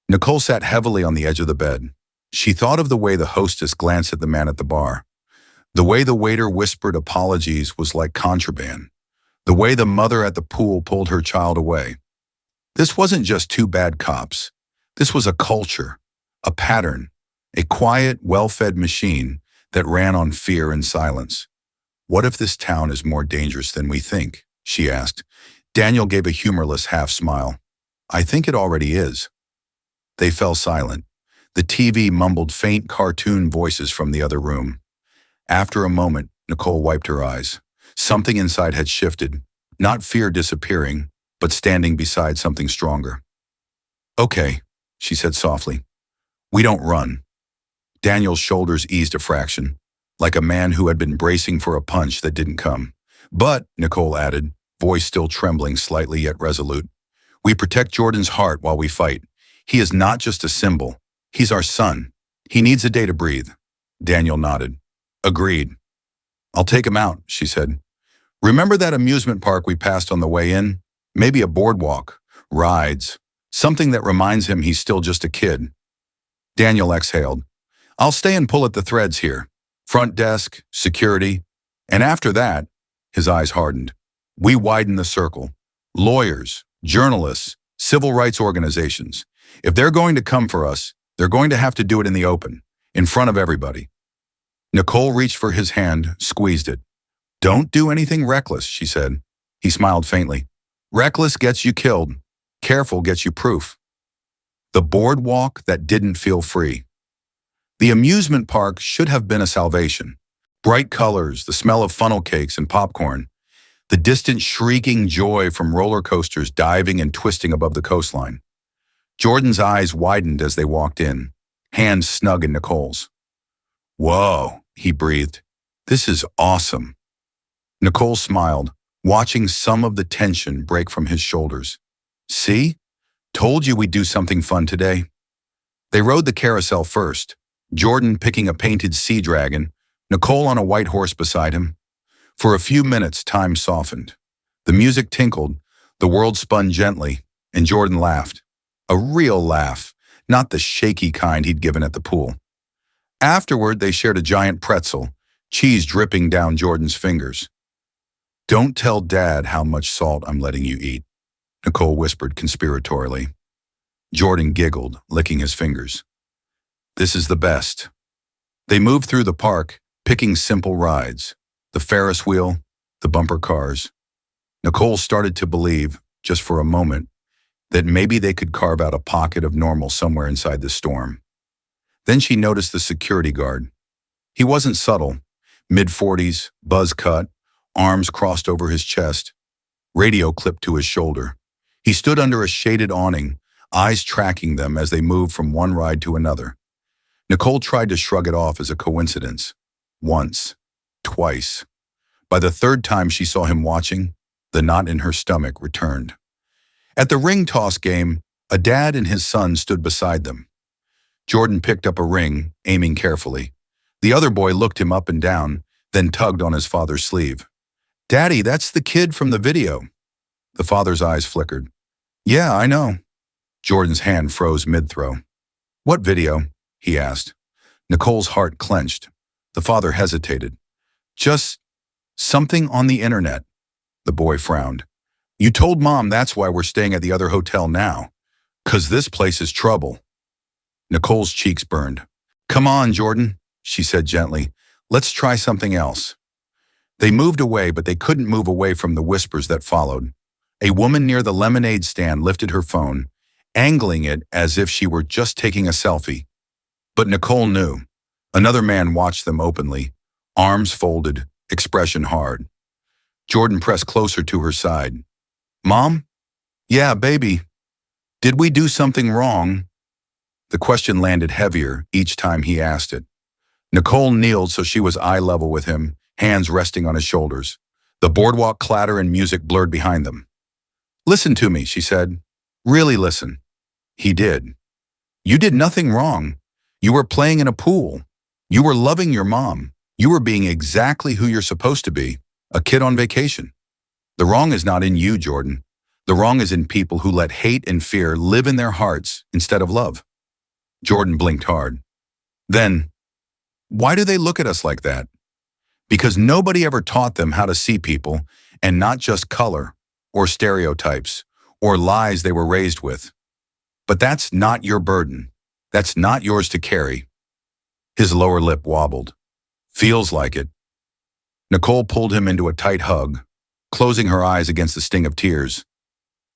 Nicole sat heavily on the edge of the bed. She thought of the way the hostess glanced at the man at the bar. The way the waiter whispered apologies was like contraband. The way the mother at the pool pulled her child away. This wasn't just two bad cops. This was a culture, a pattern, a quiet, well-fed machine that ran on fear and silence. What if this town is more dangerous than we think? She asked. Daniel gave a humorless half-smile. I think it already is. They fell silent. The TV mumbled faint cartoon voices from the other room. After a moment, Nicole wiped her eyes. Something inside had shifted, not fear disappearing, but standing beside something stronger. Okay, she said softly. We don't run. Daniel's shoulders eased a fraction, like a man who had been bracing for a punch that didn't come. But, Nicole added, voice still trembling slightly yet resolute, we protect Jordan's heart while we fight. He is not just a symbol. He's our son. He needs a day to breathe. Daniel nodded. Agreed. I'll take him out, she said. Remember that amusement park we passed on the way in? Maybe a boardwalk, rides, something that reminds him he's still just a kid. Daniel exhaled. I'll stay and pull at the threads here. Front desk, security. And after that, his eyes hardened. We widen the circle. Lawyers, journalists, civil rights organizations. If they're going to come for us, they're going to have to do it in the open, in front of everybody. Nicole reached for his hand, squeezed it. Don't do anything reckless, she said. He smiled faintly. Reckless gets you killed. Careful gets you proof. The boardwalk that didn't feel free. The amusement park should have been a salvation. Bright colors, the smell of funnel cakes and popcorn, the distant shrieking joy from roller coasters diving and twisting above the coastline. Jordan's eyes widened as they walked in. hands snug in Nicole's. "Whoa," he breathed. "This is awesome." Nicole smiled, watching some of the tension break from his shoulders. "See? Told you we'd do something fun today." They rode the carousel first, Jordan picking a painted sea dragon, Nicole on a white horse beside him. For a few minutes, time softened. The music tinkled, the world spun gently, and Jordan laughed. A real laugh, not the shaky kind he'd given at the pool. Afterward, they shared a giant pretzel, cheese dripping down Jordan's fingers. "Don't tell Dad how much salt I'm letting you eat," Nicole whispered conspiratorially. Jordan giggled, licking his fingers. "This is the best." They moved through the park, picking simple rides. The Ferris wheel, the bumper cars. Nicole started to believe, just for a moment, that maybe they could carve out a pocket of normal somewhere inside the storm. Then she noticed the security guard. He wasn't subtle. Mid-40s, buzz cut, arms crossed over his chest, radio clipped to his shoulder. He stood under a shaded awning, eyes tracking them as they moved from one ride to another. Nicole tried to shrug it off as a coincidence. Once. Twice. By the third time she saw him watching, the knot in her stomach returned. At the ring toss game, a dad and his son stood beside them. Jordan picked up a ring, aiming carefully. The other boy looked him up and down, then tugged on his father's sleeve. "Daddy, that's the kid from the video." The father's eyes flickered. "Yeah, I know." Jordan's hand froze mid-throw. "What video?" he asked. Nicole's heart clenched. The father hesitated. "Just something on the internet." The boy frowned. "You told Mom that's why we're staying at the other hotel now. 'Cause this place is trouble." Nicole's cheeks burned. "Come on, Jordan," she said gently. "Let's try something else." They moved away, but they couldn't move away from the whispers that followed. A woman near the lemonade stand lifted her phone, angling it as if she were just taking a selfie. But Nicole knew. Another man watched them openly, arms folded, expression hard. Jordan pressed closer to her side. "Mom? Yeah, baby. Did we do something wrong?" The question landed heavier each time he asked it. Nicole kneeled so she was eye level with him, hands resting on his shoulders. The boardwalk clatter and music blurred behind them. "Listen to me," she said. "Really listen." He did. "You did nothing wrong. You were playing in a pool. You were loving your mom. You were being exactly who you're supposed to be, a kid on vacation. The wrong is not in you, Jordan. The wrong is in people who let hate and fear live in their hearts instead of love." Jordan blinked hard. "Then, why do they look at us like that?" "Because nobody ever taught them how to see people, and not just color, or stereotypes, or lies they were raised with. But that's not your burden. That's not yours to carry." His lower lip wobbled. "Feels like it." Nicole pulled him into a tight hug, closing her eyes against the sting of tears.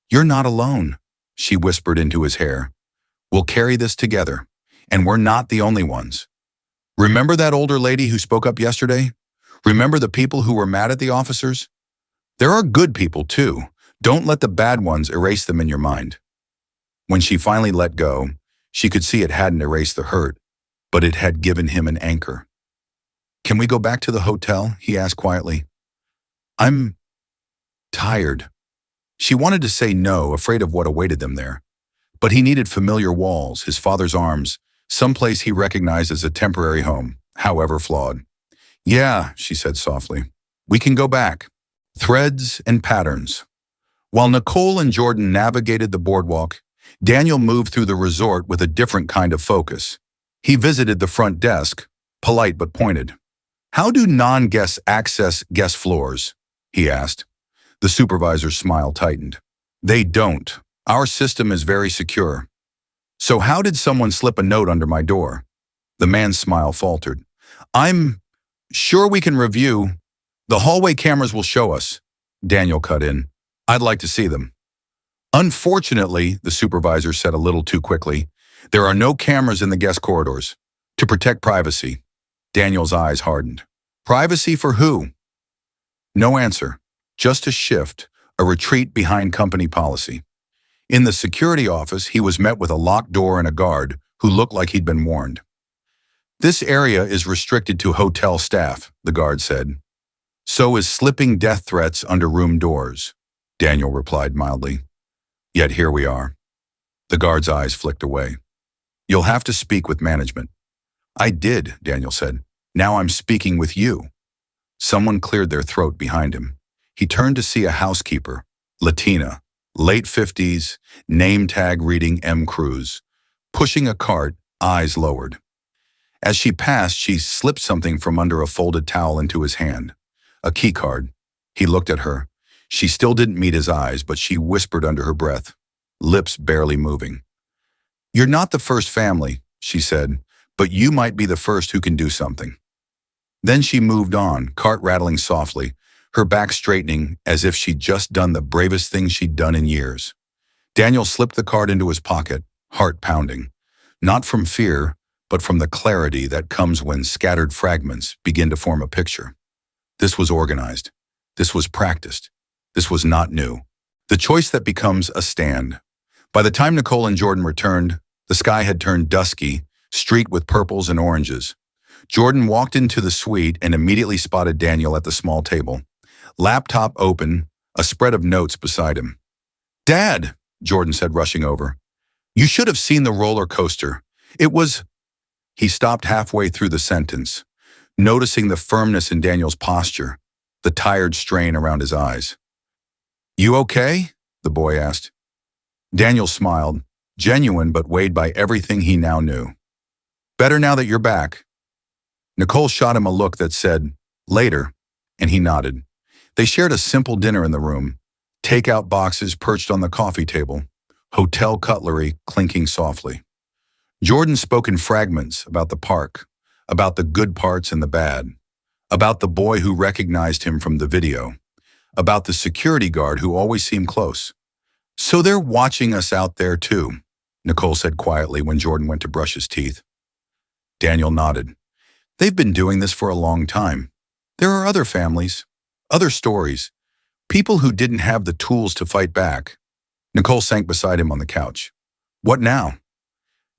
"You're not alone," she whispered into his hair. "We'll carry this together, and we're not the only ones. Remember that older lady who spoke up yesterday? Remember the people who were mad at the officers? There are good people too. Don't let the bad ones erase them in your mind." When she finally let go, she could see it hadn't erased the hurt, but it had given him an anchor. "Can we go back to the hotel?" he asked quietly. "I'm tired." She wanted to say no, afraid of what awaited them there. But he needed familiar walls, his father's arms, someplace he recognized as a temporary home, however flawed. "Yeah," she said softly. "We can go back." Threads and patterns. While Nicole and Jordan navigated the boardwalk, Daniel moved through the resort with a different kind of focus. He visited the front desk, polite but pointed. "How do non-guests access guest floors?" he asked. The supervisor's smile tightened. "They don't. Our system is very secure." "So how did someone slip a note under my door?" The man's smile faltered. "I'm sure we can review. The hallway cameras will show us." Daniel cut in. "I'd like to see them." "Unfortunately," the supervisor said a little too quickly, "there are no cameras in the guest corridors. To protect privacy." Daniel's eyes hardened. "Privacy for who?" No answer. Just a shift, a retreat behind company policy. In the security office, he was met with a locked door and a guard who looked like he'd been warned. "This area is restricted to hotel staff," the guard said. "So is slipping death threats under room doors," Daniel replied mildly. "Yet here we are." The guard's eyes flicked away. "You'll have to speak with management." "I did," Daniel said. "Now I'm speaking with you." Someone cleared their throat behind him. He turned to see a housekeeper, Latina, late 50s, name tag reading M. Cruz, pushing a cart, eyes lowered. As she passed, she slipped something from under a folded towel into his hand. A key card. He looked at her. She still didn't meet his eyes, but she whispered under her breath, lips barely moving. "You're not the first family," she said, "but you might be the first who can do something." Then she moved on, cart rattling softly, her back straightening as if she'd just done the bravest thing she'd done in years. Daniel slipped the card into his pocket, heart pounding. Not from fear, but from the clarity that comes when scattered fragments begin to form a picture. This was organized. This was practiced. This was not new. The choice that becomes a stand. By the time Nicole and Jordan returned, the sky had turned dusky, streaked with purples and oranges. Jordan walked into the suite and immediately spotted Daniel at the small table. Laptop open, a spread of notes beside him. "Dad," Jordan said, rushing over. "You should have seen the roller coaster. It was—" He stopped halfway through the sentence, noticing the firmness in Daniel's posture, the tired strain around his eyes. "You okay?" the boy asked. Daniel smiled, genuine but weighed by everything he now knew. "Better now that you're back." Nicole shot him a look that said, "Later," and he nodded. They shared a simple dinner in the room, takeout boxes perched on the coffee table, hotel cutlery clinking softly. Jordan spoke in fragments about the park, about the good parts and the bad, about the boy who recognized him from the video, about the security guard who always seemed close. "So they're watching us out there too," Nicole said quietly when Jordan went to brush his teeth. Daniel nodded. "They've been doing this for a long time. There are other families, other stories, people who didn't have the tools to fight back." Nicole sank beside him on the couch. "What now?"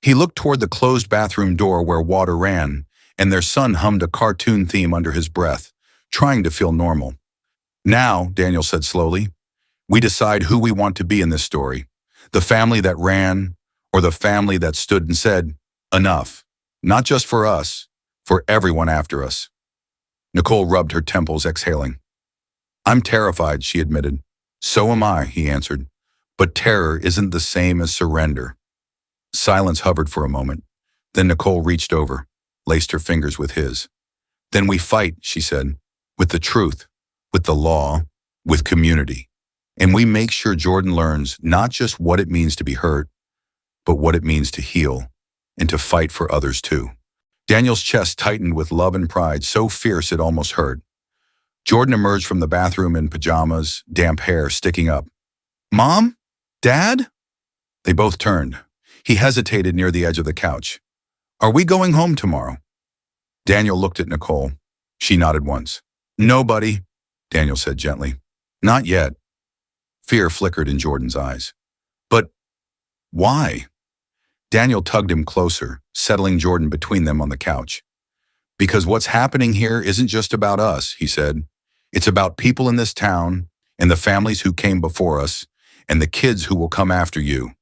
He looked toward the closed bathroom door where water ran, and their son hummed a cartoon theme under his breath, trying to feel normal. "Now," Daniel said slowly, "we decide who we want to be in this story. The family that ran, or the family that stood and said, 'Enough,' not just for us, for everyone after us." Nicole rubbed her temples, exhaling. "I'm terrified," she admitted. "So am I," he answered. "But terror isn't the same as surrender." Silence hovered for a moment. Then Nicole reached over, laced her fingers with his. "Then we fight," she said, "with the truth, with the law, with community. And we make sure Jordan learns not just what it means to be hurt, but what it means to heal and to fight for others too." Daniel's chest tightened with love and pride so fierce it almost hurt. Jordan emerged from the bathroom in pajamas, damp hair sticking up. "Mom? Dad?" They both turned. He hesitated near the edge of the couch. "Are we going home tomorrow?" Daniel looked at Nicole. She nodded once. "No, buddy," Daniel said gently. "Not yet." Fear flickered in Jordan's eyes. "But why?" Daniel tugged him closer, settling Jordan between them on the couch. "Because what's happening here isn't just about us," he said. "It's about people in this town, and the families who came before us, and the kids who will come after you.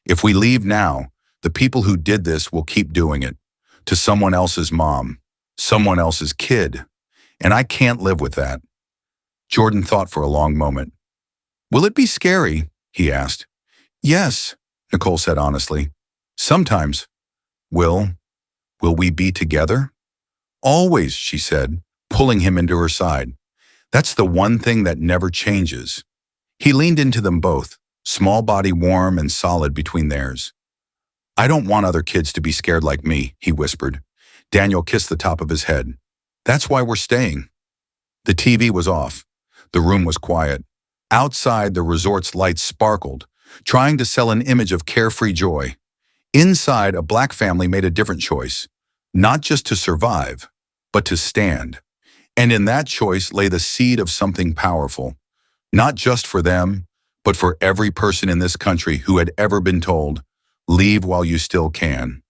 If we leave now, the people who did this will keep doing it, to someone else's mom, someone else's kid, and I can't live with that." Jordan thought for a long moment. "Will it be scary?" he asked. "Yes," Nicole said honestly. "Sometimes." Will we be together?" "Always," she said, pulling him into her side. "That's the one thing that never changes." He leaned into them both, small body warm and solid between theirs. "I don't want other kids to be scared like me," he whispered. Daniel kissed the top of his head. "That's why we're staying." The TV was off. The room was quiet. Outside, the resort's lights sparkled, trying to sell an image of carefree joy. Inside, a black family made a different choice, not just to survive, but to stand. And in that choice lay the seed of something powerful, not just for them, but for every person in this country who had ever been told, "Leave while you still can."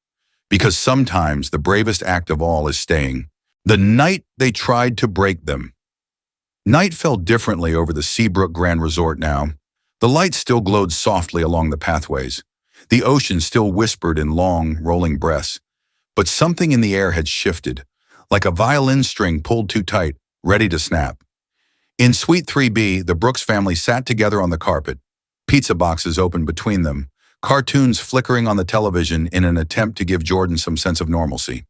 Because sometimes the bravest act of all is staying. The night they tried to break them. Night fell differently over the Seabrook Grand Resort now. The lights still glowed softly along the pathways. The ocean still whispered in long, rolling breaths. But something in the air had shifted, like a violin string pulled too tight, ready to snap. In Suite 3B, the Brooks family sat together on the carpet, pizza boxes open between them, cartoons flickering on the television in an attempt to give Jordan some sense of normalcy.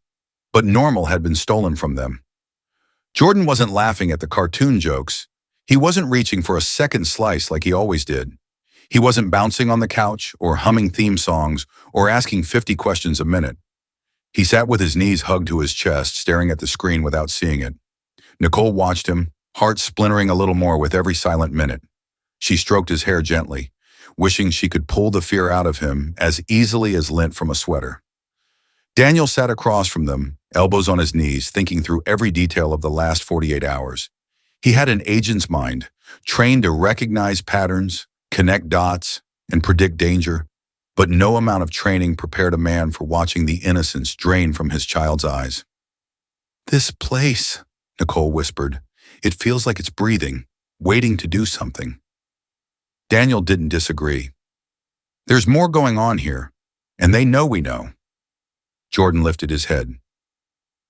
But normal had been stolen from them. Jordan wasn't laughing at the cartoon jokes. He wasn't reaching for a second slice like he always did. He wasn't bouncing on the couch or humming theme songs or asking 50 questions a minute. He sat with his knees hugged to his chest, staring at the screen without seeing it. Nicole watched him, heart splintering a little more with every silent minute. She stroked his hair gently, wishing she could pull the fear out of him as easily as lint from a sweater. Daniel sat across from them, elbows on his knees, thinking through every detail of the last 48 hours. He had an agent's mind, trained to recognize patterns, connect dots, and predict danger, but no amount of training prepared a man for watching the innocence drain from his child's eyes. "This place," Nicole whispered, "it feels like it's breathing, waiting to do something." Daniel didn't disagree. "There's more going on here, and they know we know." Jordan lifted his head.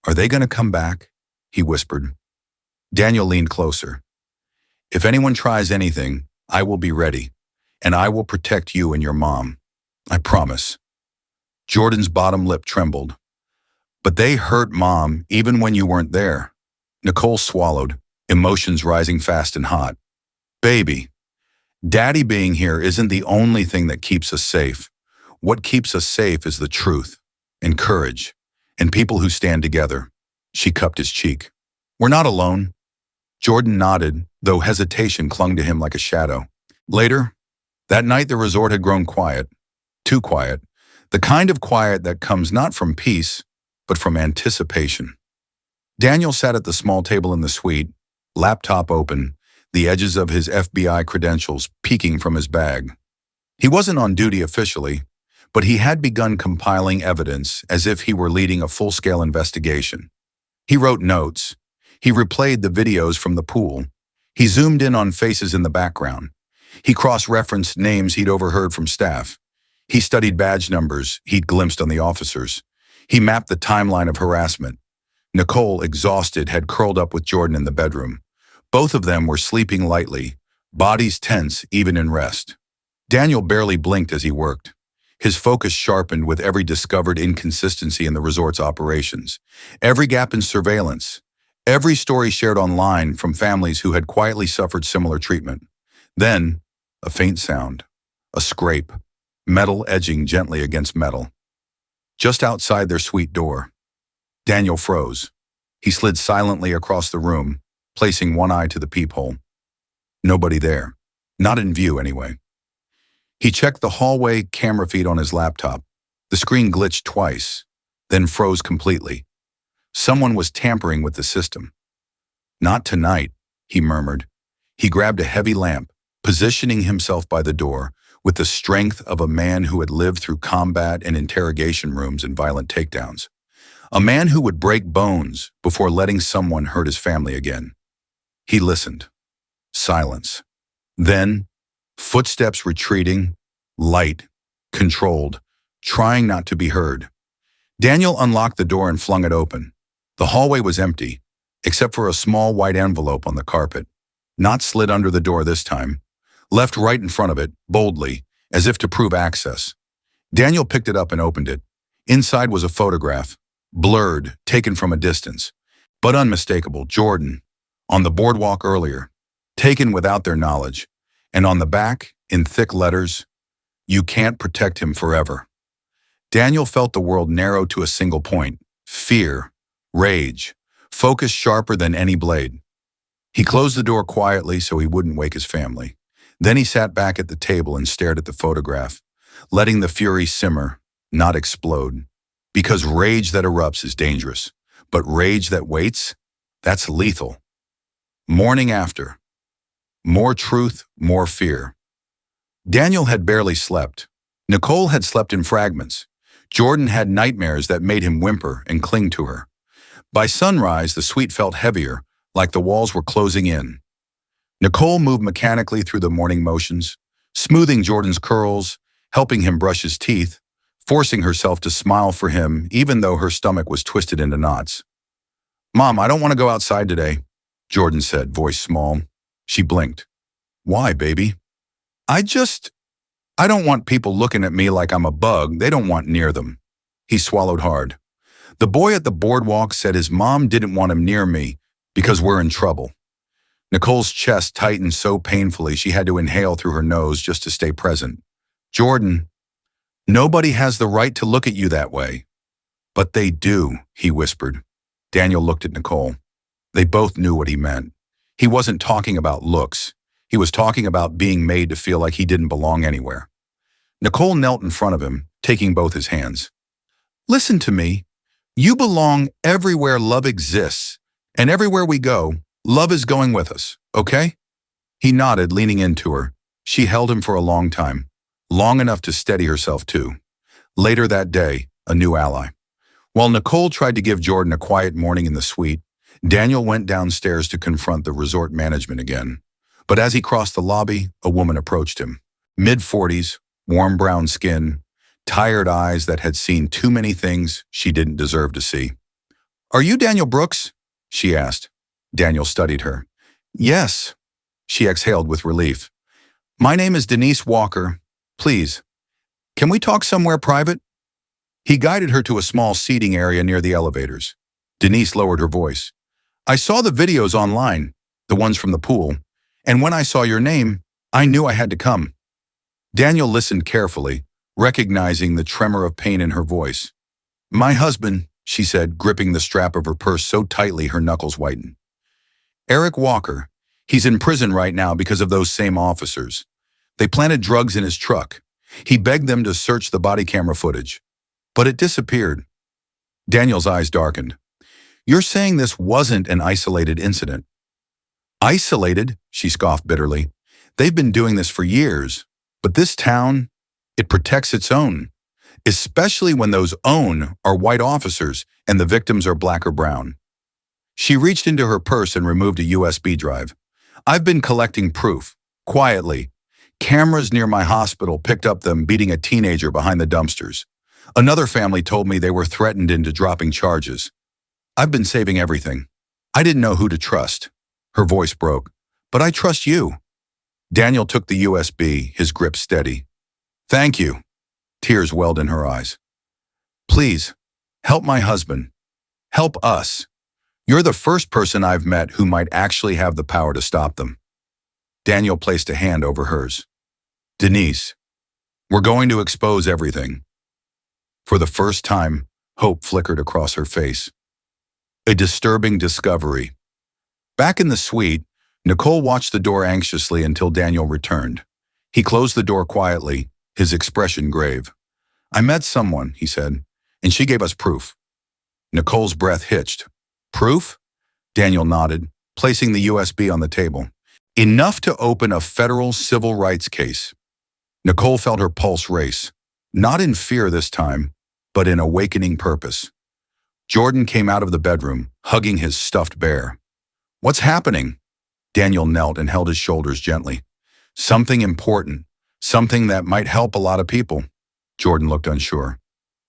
"Are they going to come back?" he whispered. Daniel leaned closer. "If anyone tries anything, I will be ready, and I will protect you and your mom. I promise." Jordan's bottom lip trembled. "But they hurt Mom even when you weren't there." Nicole swallowed, emotions rising fast and hot. "Baby, Daddy being here isn't the only thing that keeps us safe. What keeps us safe is the truth, and courage, and people who stand together." She cupped his cheek. "We're not alone." Jordan nodded, though hesitation clung to him like a shadow. Later, that night the resort had grown quiet. Too quiet. The kind of quiet that comes not from peace, but from anticipation. Daniel sat at the small table in the suite, laptop open, the edges of his FBI credentials peeking from his bag. He wasn't on duty officially, but he had begun compiling evidence as if he were leading a full-scale investigation. He wrote notes. He replayed the videos from the pool. He zoomed in on faces in the background. He cross-referenced names he'd overheard from staff. He studied badge numbers he'd glimpsed on the officers. He mapped the timeline of harassment. Nicole, exhausted, had curled up with Jordan in the bedroom. Both of them were sleeping lightly, bodies tense even in rest. Daniel barely blinked as he worked. His focus sharpened with every discovered inconsistency in the resort's operations, every gap in surveillance, every story shared online from families who had quietly suffered similar treatment. Then, a faint sound, a scrape, metal edging gently against metal. Just outside their suite door. Daniel froze. He slid silently across the room, placing one eye to the peephole. Nobody there. Not in view, anyway. He checked the hallway camera feed on his laptop. The screen glitched twice, then froze completely. Someone was tampering with the system. "Not tonight," he murmured. He grabbed a heavy lamp, positioning himself by the door with the strength of a man who had lived through combat and interrogation rooms and violent takedowns. A man who would break bones before letting someone hurt his family again. He listened. Silence. Then, footsteps retreating, light, controlled, trying not to be heard. Daniel unlocked the door and flung it open. The hallway was empty, except for a small white envelope on the carpet. Not slid under the door this time. Left right in front of it, boldly, as if to prove access. Daniel picked it up and opened it. Inside was a photograph, blurred, taken from a distance, but unmistakable. Jordan, on the boardwalk earlier, taken without their knowledge, and on the back, in thick letters, "You can't protect him forever." Daniel felt the world narrow to a single point: fear, rage, focus sharper than any blade. He closed the door quietly so he wouldn't wake his family. Then he sat back at the table and stared at the photograph, letting the fury simmer, not explode. Because rage that erupts is dangerous, but rage that waits, that's lethal. Morning after. More truth, more fear. Daniel had barely slept. Nicole had slept in fragments. Jordan had nightmares that made him whimper and cling to her. By sunrise, the suite felt heavier, like the walls were closing in. Nicole moved mechanically through the morning motions, smoothing Jordan's curls, helping him brush his teeth, forcing herself to smile for him even though her stomach was twisted into knots. "Mom, I don't want to go outside today," Jordan said, voice small. She blinked. "Why, baby?" I don't want people looking at me like I'm a bug they don't want near them." He swallowed hard. "The boy at the boardwalk said his mom didn't want him near me because we're in trouble." Nicole's chest tightened so painfully she had to inhale through her nose just to stay present. "Jordan, nobody has the right to look at you that way." "But they do," he whispered. Daniel looked at Nicole. They both knew what he meant. He wasn't talking about looks. He was talking about being made to feel like he didn't belong anywhere. Nicole knelt in front of him, taking both his hands. "Listen to me. You belong everywhere love exists, and everywhere we go, love is going with us, okay?" He nodded, leaning into her. She held him for a long time, long enough to steady herself too. Later that day, a new ally. While Nicole tried to give Jordan a quiet morning in the suite, Daniel went downstairs to confront the resort management again. But as he crossed the lobby, a woman approached him. Mid-40s, warm brown skin, tired eyes that had seen too many things she didn't deserve to see. "Are you Daniel Brooks?" she asked. Daniel studied her. "Yes," she exhaled with relief. "My name is Denise Walker. Please, can we talk somewhere private?" He guided her to a small seating area near the elevators. Denise lowered her voice. "I saw the videos online, the ones from the pool, and when I saw your name, I knew I had to come." Daniel listened carefully, recognizing the tremor of pain in her voice. "My husband," she said, gripping the strap of her purse so tightly her knuckles whitened. "Eric Walker. He's in prison right now because of those same officers. They planted drugs in his truck. He begged them to search the body camera footage, but it disappeared." Daniel's eyes darkened. "You're saying this wasn't an isolated incident?" "Isolated?" she scoffed bitterly. "They've been doing this for years. But this town, it protects its own, especially when those own are white officers and the victims are black or brown." She reached into her purse and removed a USB drive. "I've been collecting proof, quietly. Cameras near my hospital picked up them beating a teenager behind the dumpsters. Another family told me they were threatened into dropping charges. I've been saving everything. I didn't know who to trust." Her voice broke. "But I trust you." Daniel took the USB, his grip steady. "Thank you." Tears welled in her eyes. "Please, help my husband. Help us. You're the first person I've met who might actually have the power to stop them." Daniel placed a hand over hers. "Denise, we're going to expose everything." For the first time, hope flickered across her face. A disturbing discovery. Back in the suite, Nicole watched the door anxiously until Daniel returned. He closed the door quietly, his expression grave. "I met someone," he said, "and she gave us proof." Nicole's breath hitched. "Proof?" Daniel nodded, placing the USB on the table. "Enough to open a federal civil rights case." Nicole felt her pulse race, not in fear this time, but in awakening purpose. Jordan came out of the bedroom, hugging his stuffed bear. "What's happening?" Daniel knelt and held his shoulders gently. "Something important, something that might help a lot of people." Jordan looked unsure.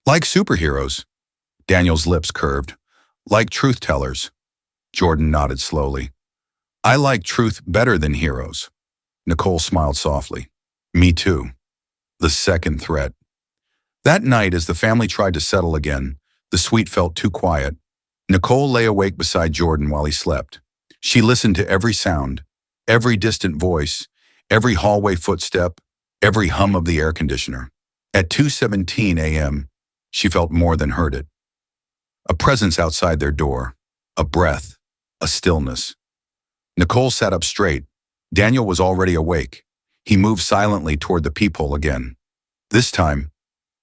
"Like superheroes." Daniel's lips curved. "Like truth tellers." Jordan nodded slowly. "I like truth better than heroes." Nicole smiled softly. "Me too." The second threat. That night, as the family tried to settle again, the suite felt too quiet. Nicole lay awake beside Jordan while he slept. She listened to every sound, every distant voice, every hallway footstep, every hum of the air conditioner. At 2:17 a.m., she felt more than heard it. A presence outside their door, a breath, a stillness. Nicole sat up straight. Daniel was already awake. He moved silently toward the peephole again. This time,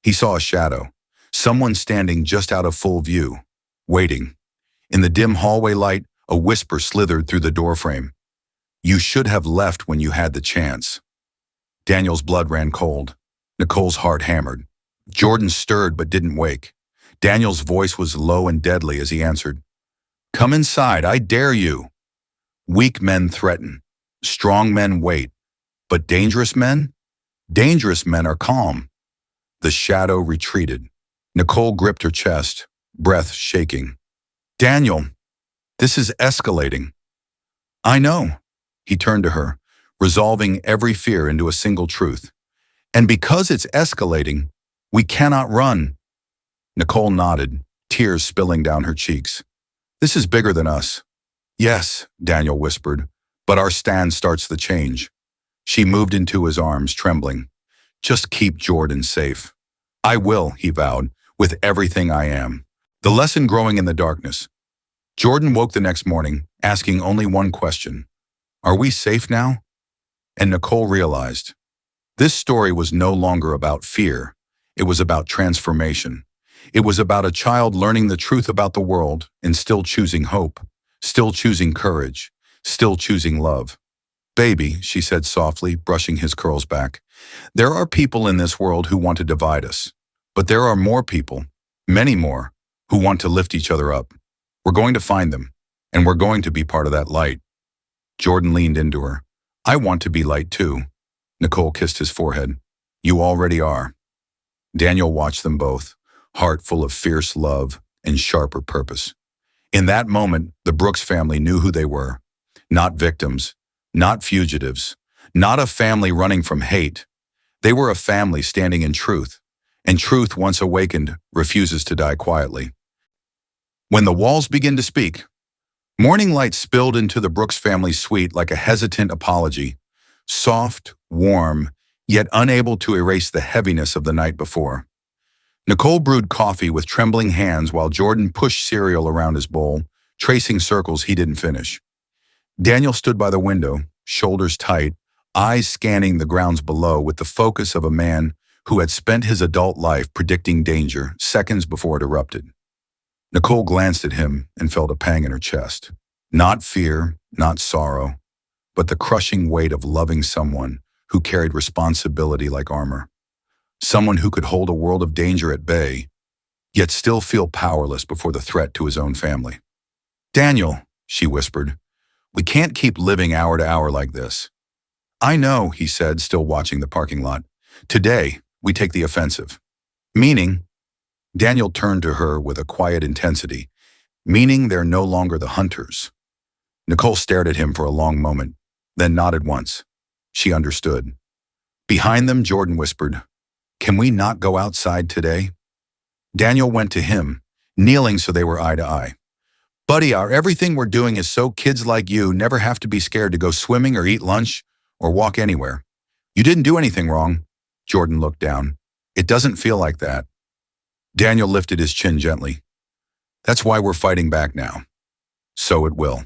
he saw a shadow, someone standing just out of full view, waiting. In the dim hallway light, a whisper slithered through the doorframe. "You should have left when you had the chance." Daniel's blood ran cold. Nicole's heart hammered. Jordan stirred but didn't wake. Daniel's voice was low and deadly as he answered, "Come inside, I dare you." Weak men threaten. Strong men wait. But dangerous men? Dangerous men are calm. The shadow retreated. Nicole gripped her chest, breath shaking. "Daniel, this is escalating." "I know." He turned to her, resolving every fear into a single truth. "And because it's escalating, we cannot run." Nicole nodded, tears spilling down her cheeks. "This is bigger than us." "Yes," Daniel whispered, "but our stand starts the change." She moved into his arms, trembling. "Just keep Jordan safe." "I will," he vowed, "with everything I am." The lesson growing in the darkness. Jordan woke the next morning, asking only one question. "Are we safe now?" And Nicole realized. This story was no longer about fear. It was about transformation. It was about a child learning the truth about the world and still choosing hope, still choosing courage, still choosing love. "Baby," she said softly, brushing his curls back, "there are people in this world who want to divide us. But there are more people, many more, who want to lift each other up. We're going to find them, and we're going to be part of that light." Jordan leaned into her. "I want to be light too." Nicole kissed his forehead. "You already are." Daniel watched them both, heart full of fierce love and sharper purpose. In that moment, the Brooks family knew who they were. Not victims, not fugitives, not a family running from hate. They were a family standing in truth, and truth, once awakened, refuses to die quietly. When the walls begin to speak, morning light spilled into the Brooks family suite like a hesitant apology, soft, warm, yet unable to erase the heaviness of the night before. Nicole brewed coffee with trembling hands while Jordan pushed cereal around his bowl, tracing circles he didn't finish. Daniel stood by the window, shoulders tight, eyes scanning the grounds below with the focus of a man who had spent his adult life predicting danger seconds before it erupted. Nicole glanced at him and felt a pang in her chest. Not fear, not sorrow, but the crushing weight of loving someone who carried responsibility like armor. Someone who could hold a world of danger at bay, yet still feel powerless before the threat to his own family. "Daniel," she whispered, "we can't keep living hour to hour like this." "I know," he said, still watching the parking lot. "Today, we take the offensive." "Meaning?" Daniel turned to her with a quiet intensity. "Meaning they're no longer the hunters." Nicole stared at him for a long moment, then nodded once. She understood. Behind them, Jordan whispered, "Can we not go outside today?" Daniel went to him, kneeling so they were eye to eye. "Buddy, everything we're doing is so kids like you never have to be scared to go swimming or eat lunch or walk anywhere. You didn't do anything wrong." Jordan looked down. "It doesn't feel like that." Daniel lifted his chin gently. "That's why we're fighting back now." So it will.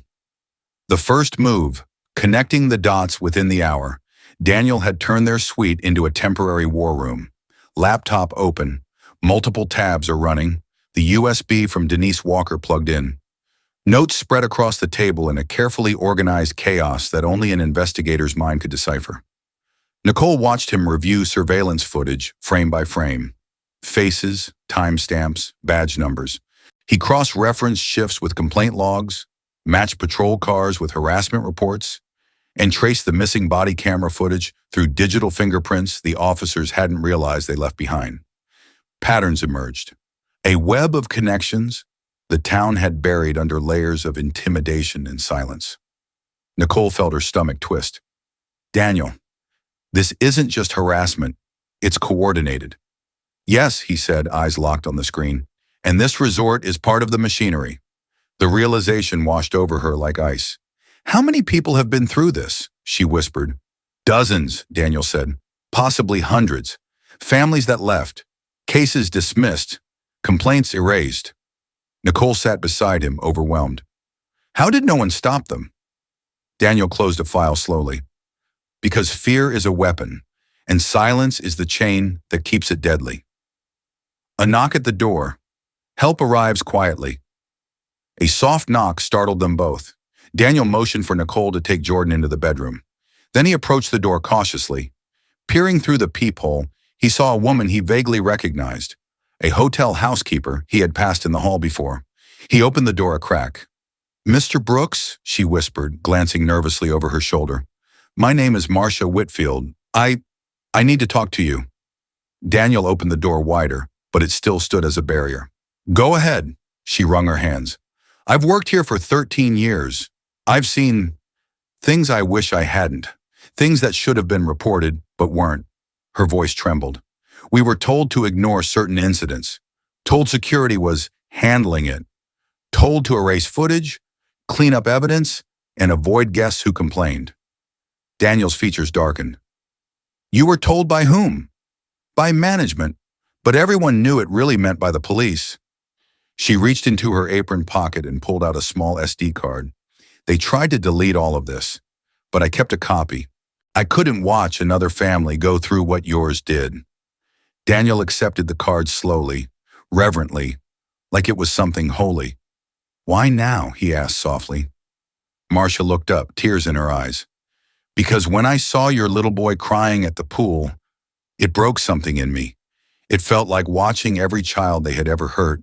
The first move, connecting the dots within the hour, Daniel had turned their suite into a temporary war room. Laptop open, multiple tabs are running, the USB from Denise Walker plugged in. Notes spread across the table in a carefully organized chaos that only an investigator's mind could decipher. Nicole watched him review surveillance footage, frame by frame. Faces, timestamps, badge numbers. He cross-referenced shifts with complaint logs, matched patrol cars with harassment reports, and traced the missing body camera footage through digital fingerprints the officers hadn't realized they left behind. Patterns emerged. A web of connections the town had buried under layers of intimidation and silence. Nicole felt her stomach twist. "Daniel, this isn't just harassment, it's coordinated." "Yes," he said, eyes locked on the screen, "and this resort is part of the machinery." The realization washed over her like ice. "How many people have been through this?" she whispered. "Dozens," Daniel said. "Possibly hundreds. Families that left. Cases dismissed. Complaints erased." Nicole sat beside him, overwhelmed. "How did no one stop them?" Daniel closed a file slowly. "Because fear is a weapon, and silence is the chain that keeps it deadly." A knock at the door. Help arrives quietly. A soft knock startled them both. Daniel motioned for Nicole to take Jordan into the bedroom. Then he approached the door cautiously. Peering through the peephole, He saw a woman he vaguely recognized, a hotel housekeeper he had passed in the hall before. He opened the door a crack. "Mr. Brooks," she whispered, glancing nervously over her shoulder. "My name is Marcia Whitfield. I need to talk to you." Daniel opened the door wider, but it still stood as a barrier. "Go ahead," she wrung her hands. "I've worked here for 13 years. I've seen things I wish I hadn't. Things that should have been reported, but weren't." Her voice trembled. "We were told to ignore certain incidents. Told security was handling it. Told to erase footage, clean up evidence, and avoid guests who complained." Daniel's features darkened. "You were told by whom?" "By management, but everyone knew it really meant by the police." She reached into her apron pocket and pulled out a small SD card. "They tried to delete all of this, but I kept a copy. I couldn't watch another family go through what yours did." Daniel accepted the card slowly, reverently, like it was something holy. "Why now?" he asked softly. Marcia looked up, tears in her eyes. "Because when I saw your little boy crying at the pool, it broke something in me. It felt like watching every child they had ever hurt,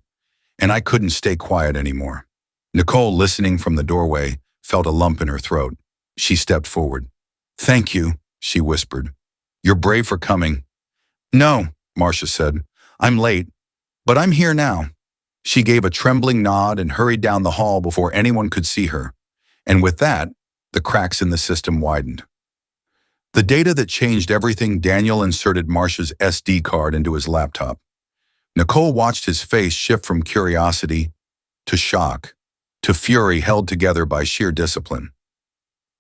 and I couldn't stay quiet anymore." Nicole, listening from the doorway, felt a lump in her throat. She stepped forward. "Thank you," she whispered. "You're brave for coming." "No," Marcia said. "I'm late, but I'm here now." She gave a trembling nod and hurried down the hall before anyone could see her. And with that, the cracks in the system widened. The data that changed everything. Daniel inserted Marcia's SD card into his laptop. Nicole watched his face shift from curiosity to shock, to fury held together by sheer discipline.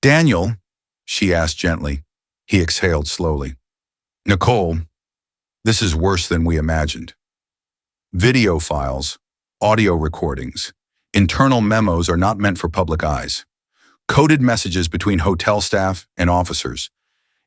"Daniel?" she asked gently. He exhaled slowly. "Nicole, this is worse than we imagined. Video files, audio recordings, internal memos are not meant for public eyes. Coded messages between hotel staff and officers.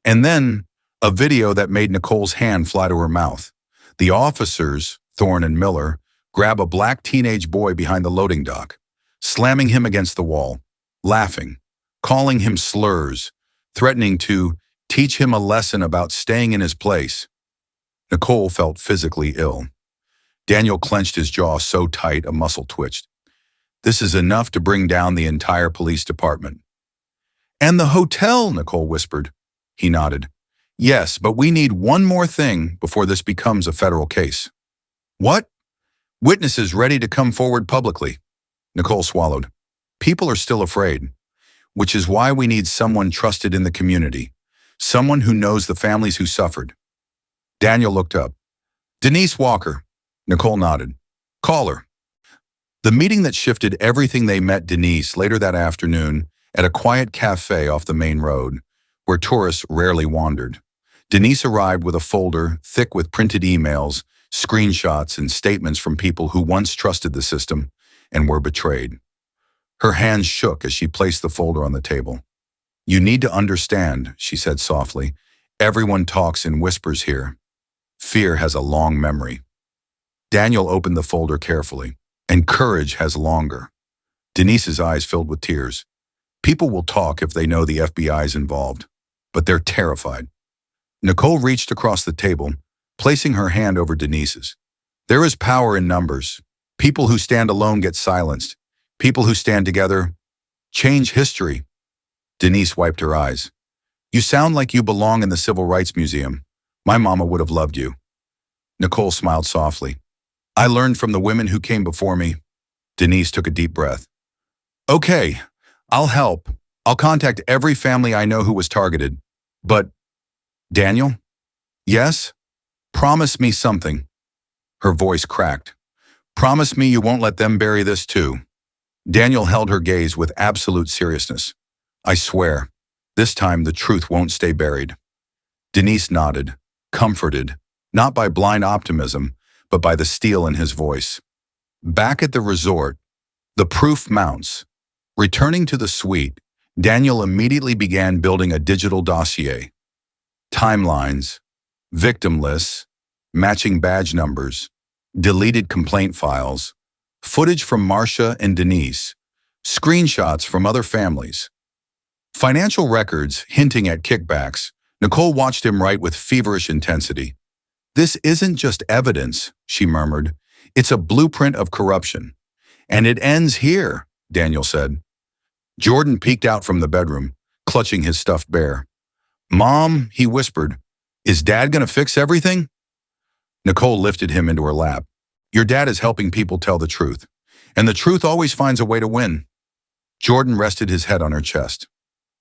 And then a video that made Nicole's hand fly to her mouth. The officers, Thorne and Miller, grab a black teenage boy behind the loading dock, slamming him against the wall, laughing, calling him slurs, threatening to teach him a lesson about staying in his place." Nicole felt physically ill. Daniel clenched his jaw so tight a muscle twitched. "This is enough to bring down the entire police department." "And the hotel," Nicole whispered. He nodded. "Yes, but we need one more thing before this becomes a federal case." "What?" "Witnesses ready to come forward publicly." Nicole swallowed. "People are still afraid, which is why we need someone trusted in the community, someone who knows the families who suffered." Daniel looked up. "Denise Walker." Nicole nodded. "Call her." The meeting that shifted everything. They met Denise later that afternoon at a quiet cafe off the main road, where tourists rarely wandered. Denise arrived with a folder thick with printed emails, screenshots, and statements from people who once trusted the system and were betrayed. Her hands shook as she placed the folder on the table. "You need to understand," she said softly. "Everyone talks in whispers here. Fear has a long memory." Daniel opened the folder carefully. "And courage has longer." Denise's eyes filled with tears. "People will talk if they know the FBI is involved, but they're terrified." Nicole reached across the table, placing her hand over Denise's. "There is power in numbers. People who stand alone get silenced. People who stand together change history." Denise wiped her eyes. "You sound like you belong in the Civil Rights Museum. My mama would have loved you." Nicole smiled softly. "I learned from the women who came before me." Denise took a deep breath. "Okay, I'll help. I'll contact every family I know who was targeted. But, Daniel?" "Yes? Promise me something." Her voice cracked. "Promise me you won't let them bury this too." Daniel held her gaze with absolute seriousness. "I swear, this time the truth won't stay buried." Denise nodded, comforted, not by blind optimism, but by the steel in his voice. Back at the resort, the proof mounts. Returning to the suite, Daniel immediately began building a digital dossier. Timelines, victim lists, matching badge numbers, deleted complaint files, footage from Marcia and Denise, screenshots from other families. Financial records hinting at kickbacks. Nicole watched him write with feverish intensity. This isn't just evidence, she murmured. It's a blueprint of corruption. And it ends here, Daniel said. Jordan peeked out from the bedroom, clutching his stuffed bear. Mom, he whispered, is Dad gonna fix everything? Nicole lifted him into her lap. Your dad is helping people tell the truth, and the truth always finds a way to win. Jordan rested his head on her chest.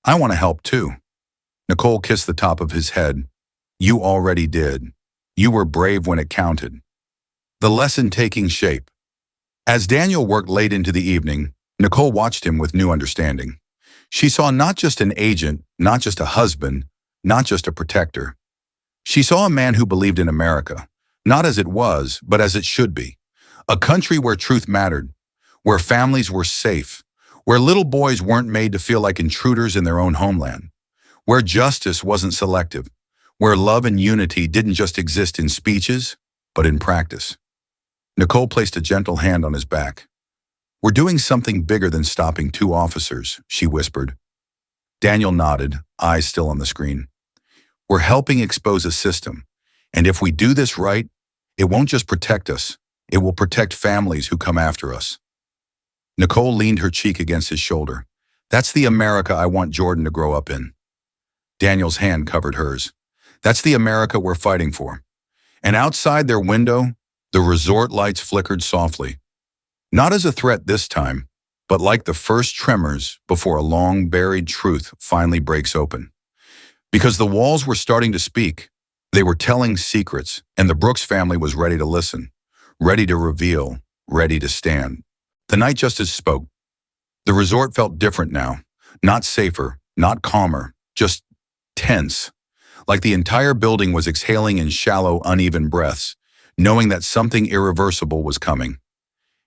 I want to help too. Nicole kissed the top of his head. You already did. You were brave when it counted. The lesson taking shape. As Daniel worked late into the evening, Nicole watched him with new understanding. She saw not just an agent, not just a husband, not just a protector. She saw a man who believed in America, not as it was, but as it should be. A country where truth mattered, where families were safe, where little boys weren't made to feel like intruders in their own homeland, where justice wasn't selective, where love and unity didn't just exist in speeches, but in practice. Nicole placed a gentle hand on his back. We're doing something bigger than stopping two officers, she whispered. Daniel nodded, eyes still on the screen. We're helping expose a system, and if we do this right, it won't just protect us, it will protect families who come after us. Nicole leaned her cheek against his shoulder. That's the America I want Jordan to grow up in. Daniel's hand covered hers. That's the America we're fighting for. And outside their window, the resort lights flickered softly. Not as a threat this time, but like the first tremors before a long-buried truth finally breaks open. Because the walls were starting to speak. They were telling secrets, and the Brooks family was ready to listen, ready to reveal, ready to stand. The night justice spoke. The resort felt different now. Not safer, not calmer, just tense. Like the entire building was exhaling in shallow, uneven breaths, knowing that something irreversible was coming.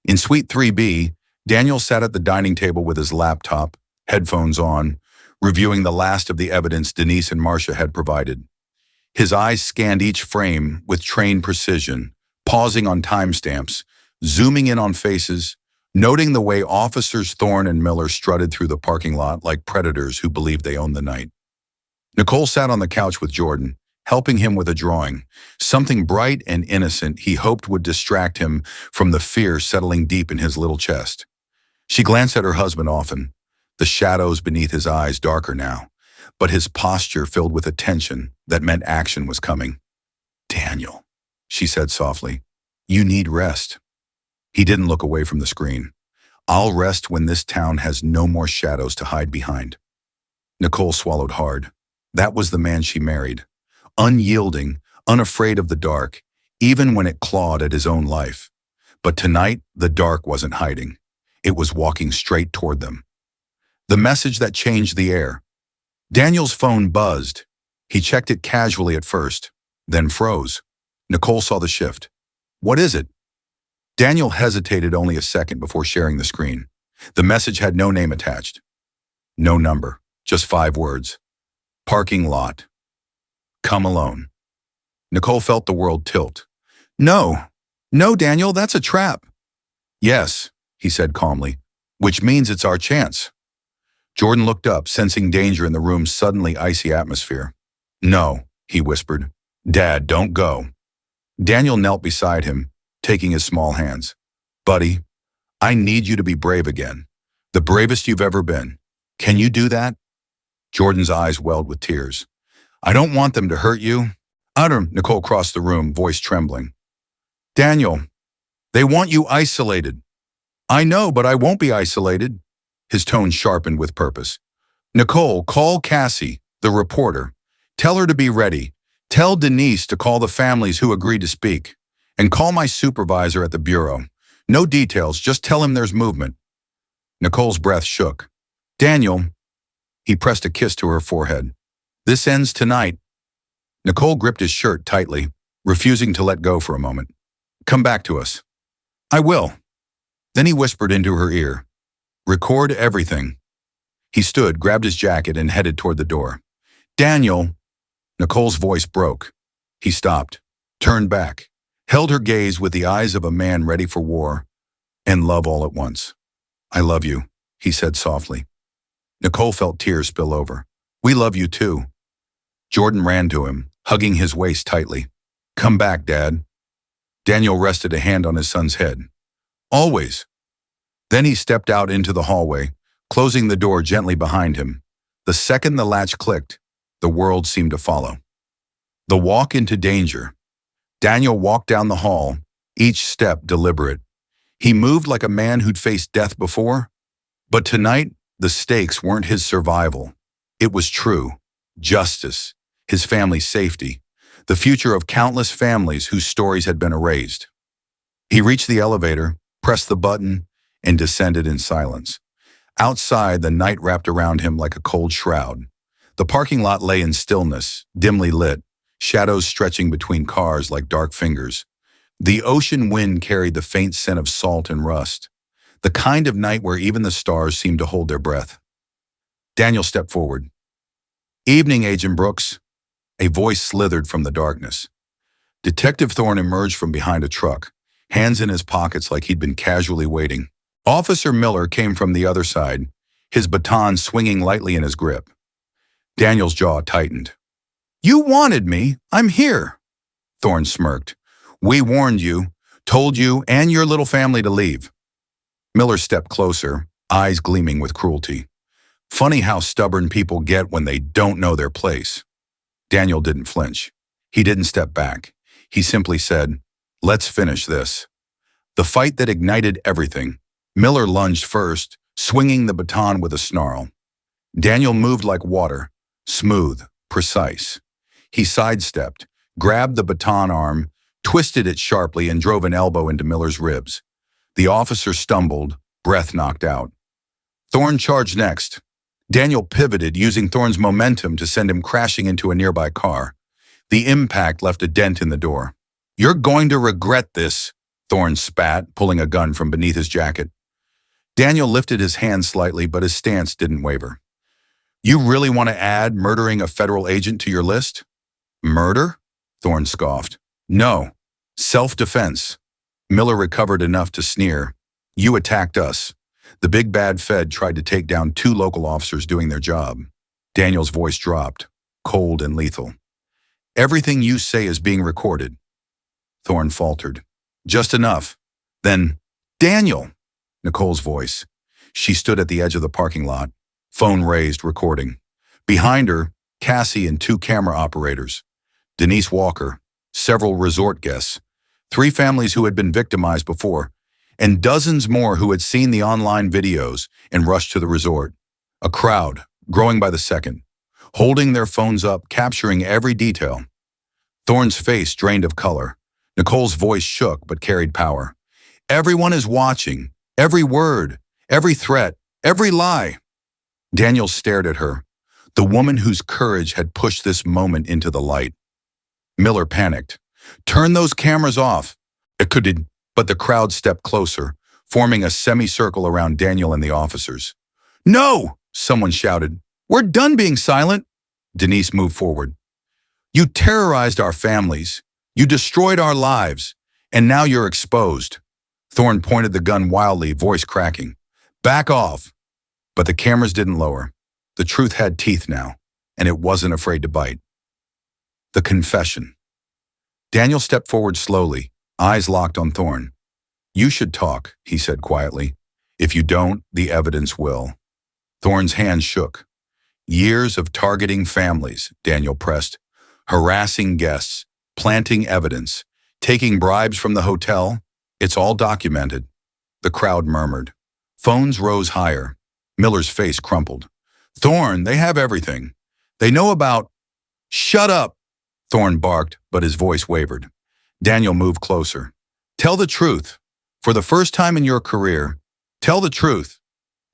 In Suite 3B, Daniel sat at the dining table with his laptop, headphones on, reviewing the last of the evidence Denise and Marcia had provided. His eyes scanned each frame with trained precision, pausing on timestamps, zooming in on faces, noting the way officers Thorne and Miller strutted through the parking lot like predators who believed they owned the night. Nicole sat on the couch with Jordan, helping him with a drawing, something bright and innocent he hoped would distract him from the fear settling deep in his little chest. She glanced at her husband often, the shadows beneath his eyes darker now, but his posture filled with a tension that meant action was coming. Daniel, she said softly, you need rest. He didn't look away from the screen. I'll rest when this town has no more shadows to hide behind. Nicole swallowed hard. That was the man she married. Unyielding, unafraid of the dark, even when it clawed at his own life. But tonight, the dark wasn't hiding. It was walking straight toward them. The message that changed the air. Daniel's phone buzzed. He checked it casually at first, then froze. Nicole saw the shift. What is it? Daniel hesitated only a second before sharing the screen. The message had no name attached. No number, just 5 words. Parking lot. Come alone. Nicole felt the world tilt. No, Daniel, that's a trap. Yes, he said calmly, which means it's our chance. Jordan looked up, sensing danger in the room's suddenly icy atmosphere. No, he whispered. Dad, don't go. Daniel knelt beside him, taking his small hands. Buddy, I need you to be brave again. The bravest you've ever been. Can you do that? Jordan's eyes welled with tears. I don't want them to hurt you. Nicole crossed the room, voice trembling. Daniel, they want you isolated. I know, but I won't be isolated. His tone sharpened with purpose. Nicole, call Cassie, the reporter. Tell her to be ready. Tell Denise to call the families who agreed to speak. And call my supervisor at the bureau. No details, just tell him there's movement. Nicole's breath shook. Daniel, he pressed a kiss to her forehead. This ends tonight. Nicole gripped his shirt tightly, refusing to let go for a moment. Come back to us. I will. Then he whispered into her ear. Record everything. He stood, grabbed his jacket, and headed toward the door. Daniel! Nicole's voice broke. He stopped, turned back, held her gaze with the eyes of a man ready for war and love all at once. I love you, he said softly. Nicole felt tears spill over. We love you too. Jordan ran to him, hugging his waist tightly. Come back, Dad. Daniel rested a hand on his son's head. Always. Then he stepped out into the hallway, closing the door gently behind him. The second the latch clicked, the world seemed to follow. The walk into danger. Daniel walked down the hall, each step deliberate. He moved like a man who'd faced death before. But tonight, the stakes weren't his survival. It was true. Justice. His family's safety. The future of countless families whose stories had been erased. He reached the elevator, pressed the button, and descended in silence. Outside, the night wrapped around him like a cold shroud. The parking lot lay in stillness, dimly lit, shadows stretching between cars like dark fingers. The ocean wind carried the faint scent of salt and rust, the kind of night where even the stars seemed to hold their breath. Daniel stepped forward. "Evening, Agent Brooks." A voice slithered from the darkness. Detective Thorne emerged from behind a truck, hands in his pockets like he'd been casually waiting. Officer Miller came from the other side, his baton swinging lightly in his grip. Daniel's jaw tightened. "You wanted me. I'm here." Thorne smirked. "We warned you, told you and your little family to leave." Miller stepped closer, eyes gleaming with cruelty. Funny how stubborn people get when they don't know their place. Daniel didn't flinch. He didn't step back. He simply said, "Let's finish this." The fight that ignited everything. Miller lunged first, swinging the baton with a snarl. Daniel moved like water, smooth, precise. He sidestepped, grabbed the baton arm, twisted it sharply, and drove an elbow into Miller's ribs. The officer stumbled, breath knocked out. Thorne charged next. Daniel pivoted, using Thorne's momentum to send him crashing into a nearby car. The impact left a dent in the door. "You're going to regret this," Thorne spat, pulling a gun from beneath his jacket. Daniel lifted his hand slightly, but his stance didn't waver. "You really want to add murdering a federal agent to your list?" "Murder?" Thorne scoffed. "No. Self-defense." Miller recovered enough to sneer. "You attacked us. The big bad Fed tried to take down 2 local officers doing their job." Daniel's voice dropped, cold and lethal. "Everything you say is being recorded." Thorne faltered. "Just enough." Then, "Daniel!" Nicole's voice. She stood at the edge of the parking lot, phone raised, recording. Behind her, Cassie and 2 camera operators. Denise Walker, several resort guests, 3 families who had been victimized before, and dozens more who had seen the online videos and rushed to the resort. A crowd, growing by the second, holding their phones up, capturing every detail. Thorne's face drained of color. Nicole's voice shook but carried power. "Everyone is watching. Every word, every threat, every lie." Daniel stared at her, the woman whose courage had pushed this moment into the light. Miller panicked. "Turn those cameras off." It could, but the crowd stepped closer, forming a semicircle around Daniel and the officers. "No!" someone shouted. "We're done being silent." Denise moved forward. "You terrorized our families. You destroyed our lives. And now you're exposed." Thorne pointed the gun wildly, voice cracking. "Back off." But the cameras didn't lower. The truth had teeth now, and it wasn't afraid to bite. The confession. Daniel stepped forward slowly, eyes locked on Thorne. "You should talk," he said quietly. "If you don't, the evidence will." Thorne's hand shook. "Years of targeting families," Daniel pressed, "harassing guests, planting evidence, taking bribes from the hotel. It's all documented." The crowd murmured. Phones rose higher. Miller's face crumpled. "Thorne, they have everything. They know about—" "Shut up!" Thorne barked, but his voice wavered. Daniel moved closer. "Tell the truth. For the first time in your career, tell the truth."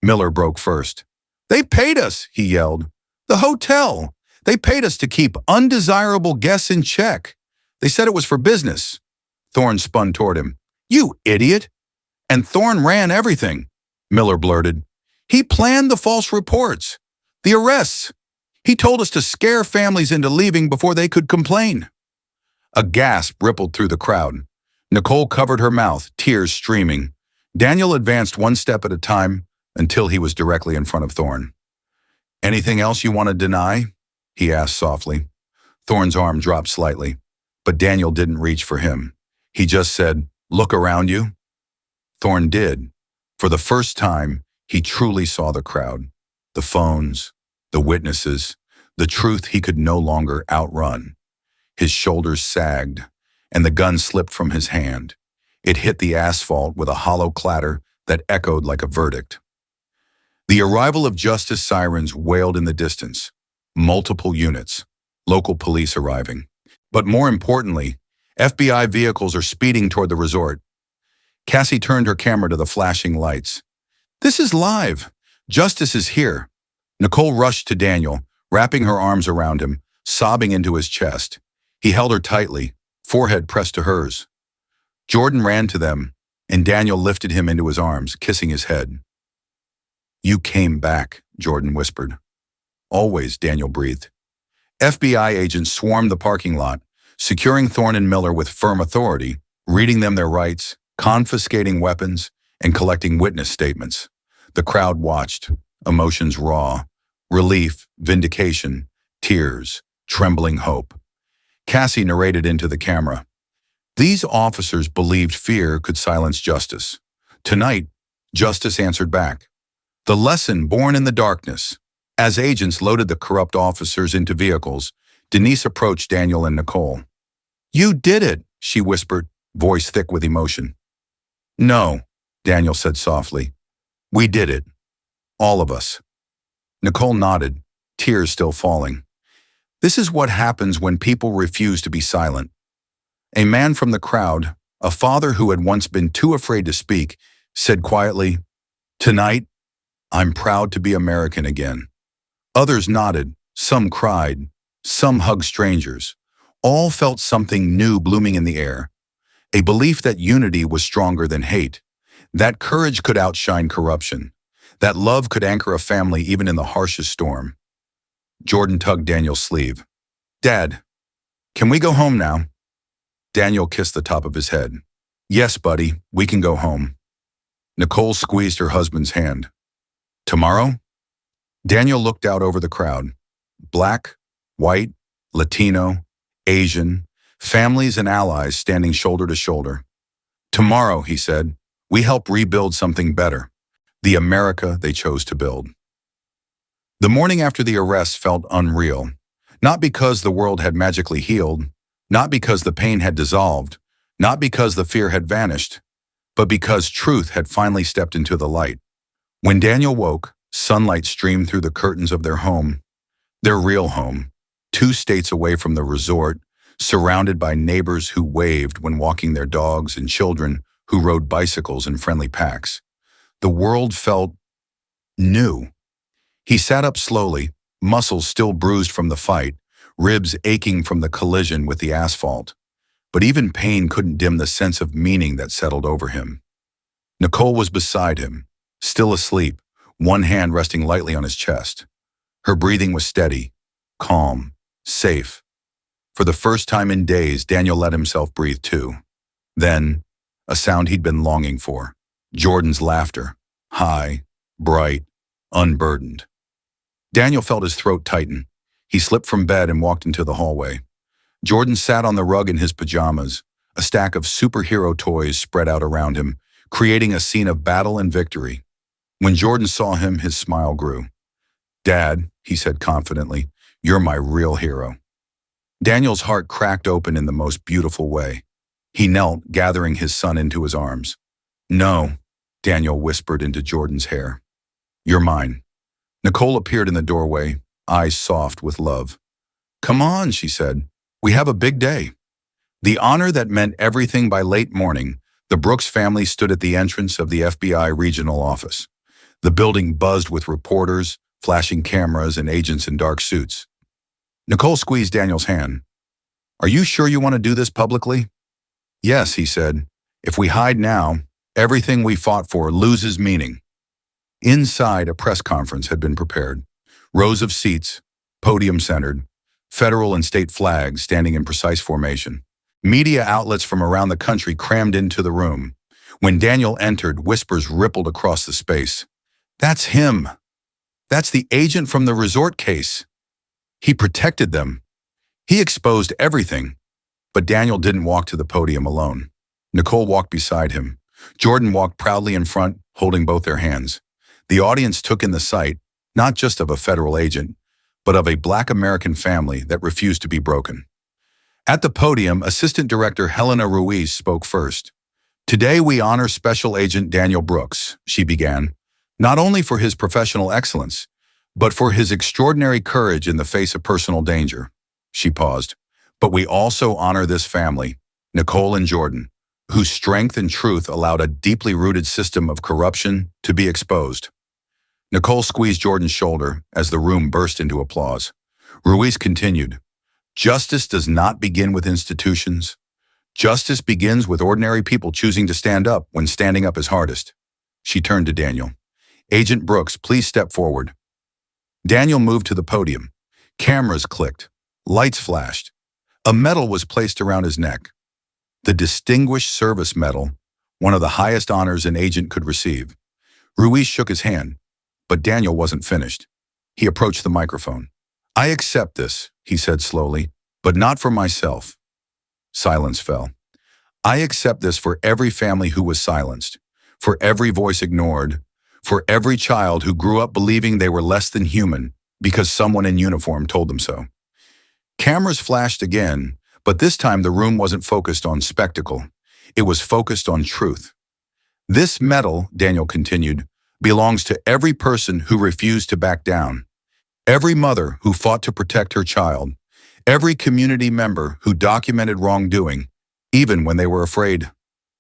Miller broke first. "They paid us," he yelled. "The hotel. They paid us to keep undesirable guests in check. They said it was for business." Thorne spun toward him. "You idiot!" "And Thorne ran everything," Miller blurted. "He planned the false reports, the arrests. He told us to scare families into leaving before they could complain." A gasp rippled through the crowd. Nicole covered her mouth, tears streaming. Daniel advanced one step at a time until he was directly in front of Thorne. "Anything else you want to deny?" he asked softly. Thorne's arm dropped slightly. But Daniel didn't reach for him. He just said, "Look around you." Thorne did. For the first time, he truly saw the crowd, the phones, the witnesses, the truth he could no longer outrun. His shoulders sagged, and the gun slipped from his hand. It hit the asphalt with a hollow clatter that echoed like a verdict. The arrival of justice sirens wailed in the distance. Multiple units, local police arriving. But more importantly, FBI vehicles are speeding toward the resort. Cassie turned her camera to the flashing lights. "This is live. Justice is here." Nicole rushed to Daniel, wrapping her arms around him, sobbing into his chest. He held her tightly, forehead pressed to hers. Jordan ran to them, and Daniel lifted him into his arms, kissing his head. "You came back," Jordan whispered. "Always," Daniel breathed. FBI agents swarmed the parking lot, securing Thorne and Miller with firm authority, reading them their rights, confiscating weapons, and collecting witness statements. The crowd watched, emotions raw, relief, vindication, tears, trembling hope. Cassie narrated into the camera. These officers believed fear could silence justice. Tonight, justice answered back. The lesson born in the darkness. As agents loaded the corrupt officers into vehicles, Denise approached Daniel and Nicole. "You did it," she whispered, voice thick with emotion. "No," Daniel said softly. "We did it. All of us." Nicole nodded, tears still falling. This is what happens when people refuse to be silent. A man from the crowd, a father who had once been too afraid to speak, said quietly, "Tonight, I'm proud to be American again." Others nodded, some cried, some hugged strangers. All felt something new blooming in the air. A belief that unity was stronger than hate, that courage could outshine corruption, that love could anchor a family even in the harshest storm. Jordan tugged Daniel's sleeve. "Dad, can we go home now?" Daniel kissed the top of his head. "Yes, buddy, we can go home." Nicole squeezed her husband's hand. "Tomorrow?" Daniel looked out over the crowd. Black, white, Latino, Asian, families and allies standing shoulder to shoulder. "Tomorrow," he said, "we help rebuild something better, the America they chose to build." The morning after the arrest felt unreal, not because the world had magically healed, not because the pain had dissolved, not because the fear had vanished, but because truth had finally stepped into the light. When Daniel woke, sunlight streamed through the curtains of their home, their real home, 2 states away from the resort, surrounded by neighbors who waved when walking their dogs and children who rode bicycles in friendly packs. The world felt new. He sat up slowly, muscles still bruised from the fight, ribs aching from the collision with the asphalt. But even pain couldn't dim the sense of meaning that settled over him. Nicole was beside him, still asleep, one hand resting lightly on his chest. Her breathing was steady, calm, safe. For the first time in days, Daniel let himself breathe too. Then, a sound he'd been longing for. Jordan's laughter, high, bright, unburdened. Daniel felt his throat tighten. He slipped from bed and walked into the hallway. Jordan sat on the rug in his pajamas, a stack of superhero toys spread out around him, creating a scene of battle and victory. When Jordan saw him, his smile grew. "Dad," he said confidently, "you're my real hero." Daniel's heart cracked open in the most beautiful way. He knelt, gathering his son into his arms. "No," Daniel whispered into Jordan's hair. "You're mine." Nicole appeared in the doorway, eyes soft with love. "Come on," she said. "We have a big day." The honor that meant everything. By late morning, the Brooks family stood at the entrance of the FBI regional office. The building buzzed with reporters, flashing cameras, and agents in dark suits. Nicole squeezed Daniel's hand. "Are you sure you want to do this publicly?" "Yes," he said. "If we hide now, everything we fought for loses meaning." Inside, a press conference had been prepared. Rows of seats, podium centered, federal and state flags standing in precise formation. Media outlets from around the country crammed into the room. When Daniel entered, whispers rippled across the space. "That's him. That's the agent from the resort case. He protected them. He exposed everything. But Daniel didn't walk to the podium alone. Nicole walked beside him. Jordan walked proudly in front, holding both their hands. The audience took in the sight, not just of a federal agent, but of a Black American family that refused to be broken. At the podium, Assistant Director Helena Ruiz spoke first. "Today we honor Special Agent Daniel Brooks," she began, "not only for his professional excellence, but for his extraordinary courage in the face of personal danger." She paused. "But we also honor this family, Nicole and Jordan, whose strength and truth allowed a deeply rooted system of corruption to be exposed." Nicole squeezed Jordan's shoulder as the room burst into applause. Ruiz continued, "Justice does not begin with institutions. Justice begins with ordinary people choosing to stand up when standing up is hardest." She turned to Daniel. "Agent Brooks, please step forward." Daniel moved to the podium. Cameras clicked. Lights flashed. A medal was placed around his neck. The Distinguished Service Medal, one of the highest honors an agent could receive. Ruiz shook his hand, but Daniel wasn't finished. He approached the microphone. "I accept this," he said slowly, "but not for myself." Silence fell. "I accept this for every family who was silenced, for every voice ignored, for every child who grew up believing they were less than human because someone in uniform told them so." Cameras flashed again, but this time the room wasn't focused on spectacle. It was focused on truth. "This medal," Daniel continued, "belongs to every person who refused to back down, every mother who fought to protect her child, every community member who documented wrongdoing, even when they were afraid."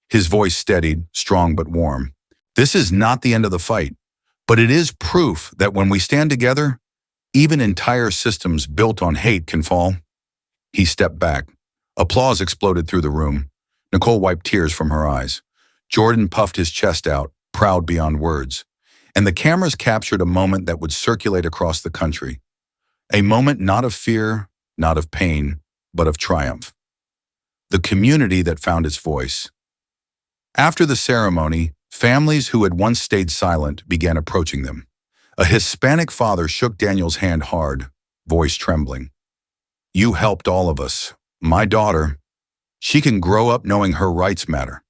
His voice steadied, strong but warm. "This is not the end of the fight, but it is proof that when we stand together, even entire systems built on hate can fall." He stepped back. Applause exploded through the room. Nicole wiped tears from her eyes. Jordan puffed his chest out, proud beyond words. And the cameras captured a moment that would circulate across the country. A moment not of fear, not of pain, but of triumph. The community that found its voice. After the ceremony, families who had once stayed silent began approaching them. A Hispanic father shook Daniel's hand hard, voice trembling. "You helped all of us. My daughter, she can grow up knowing her rights matter."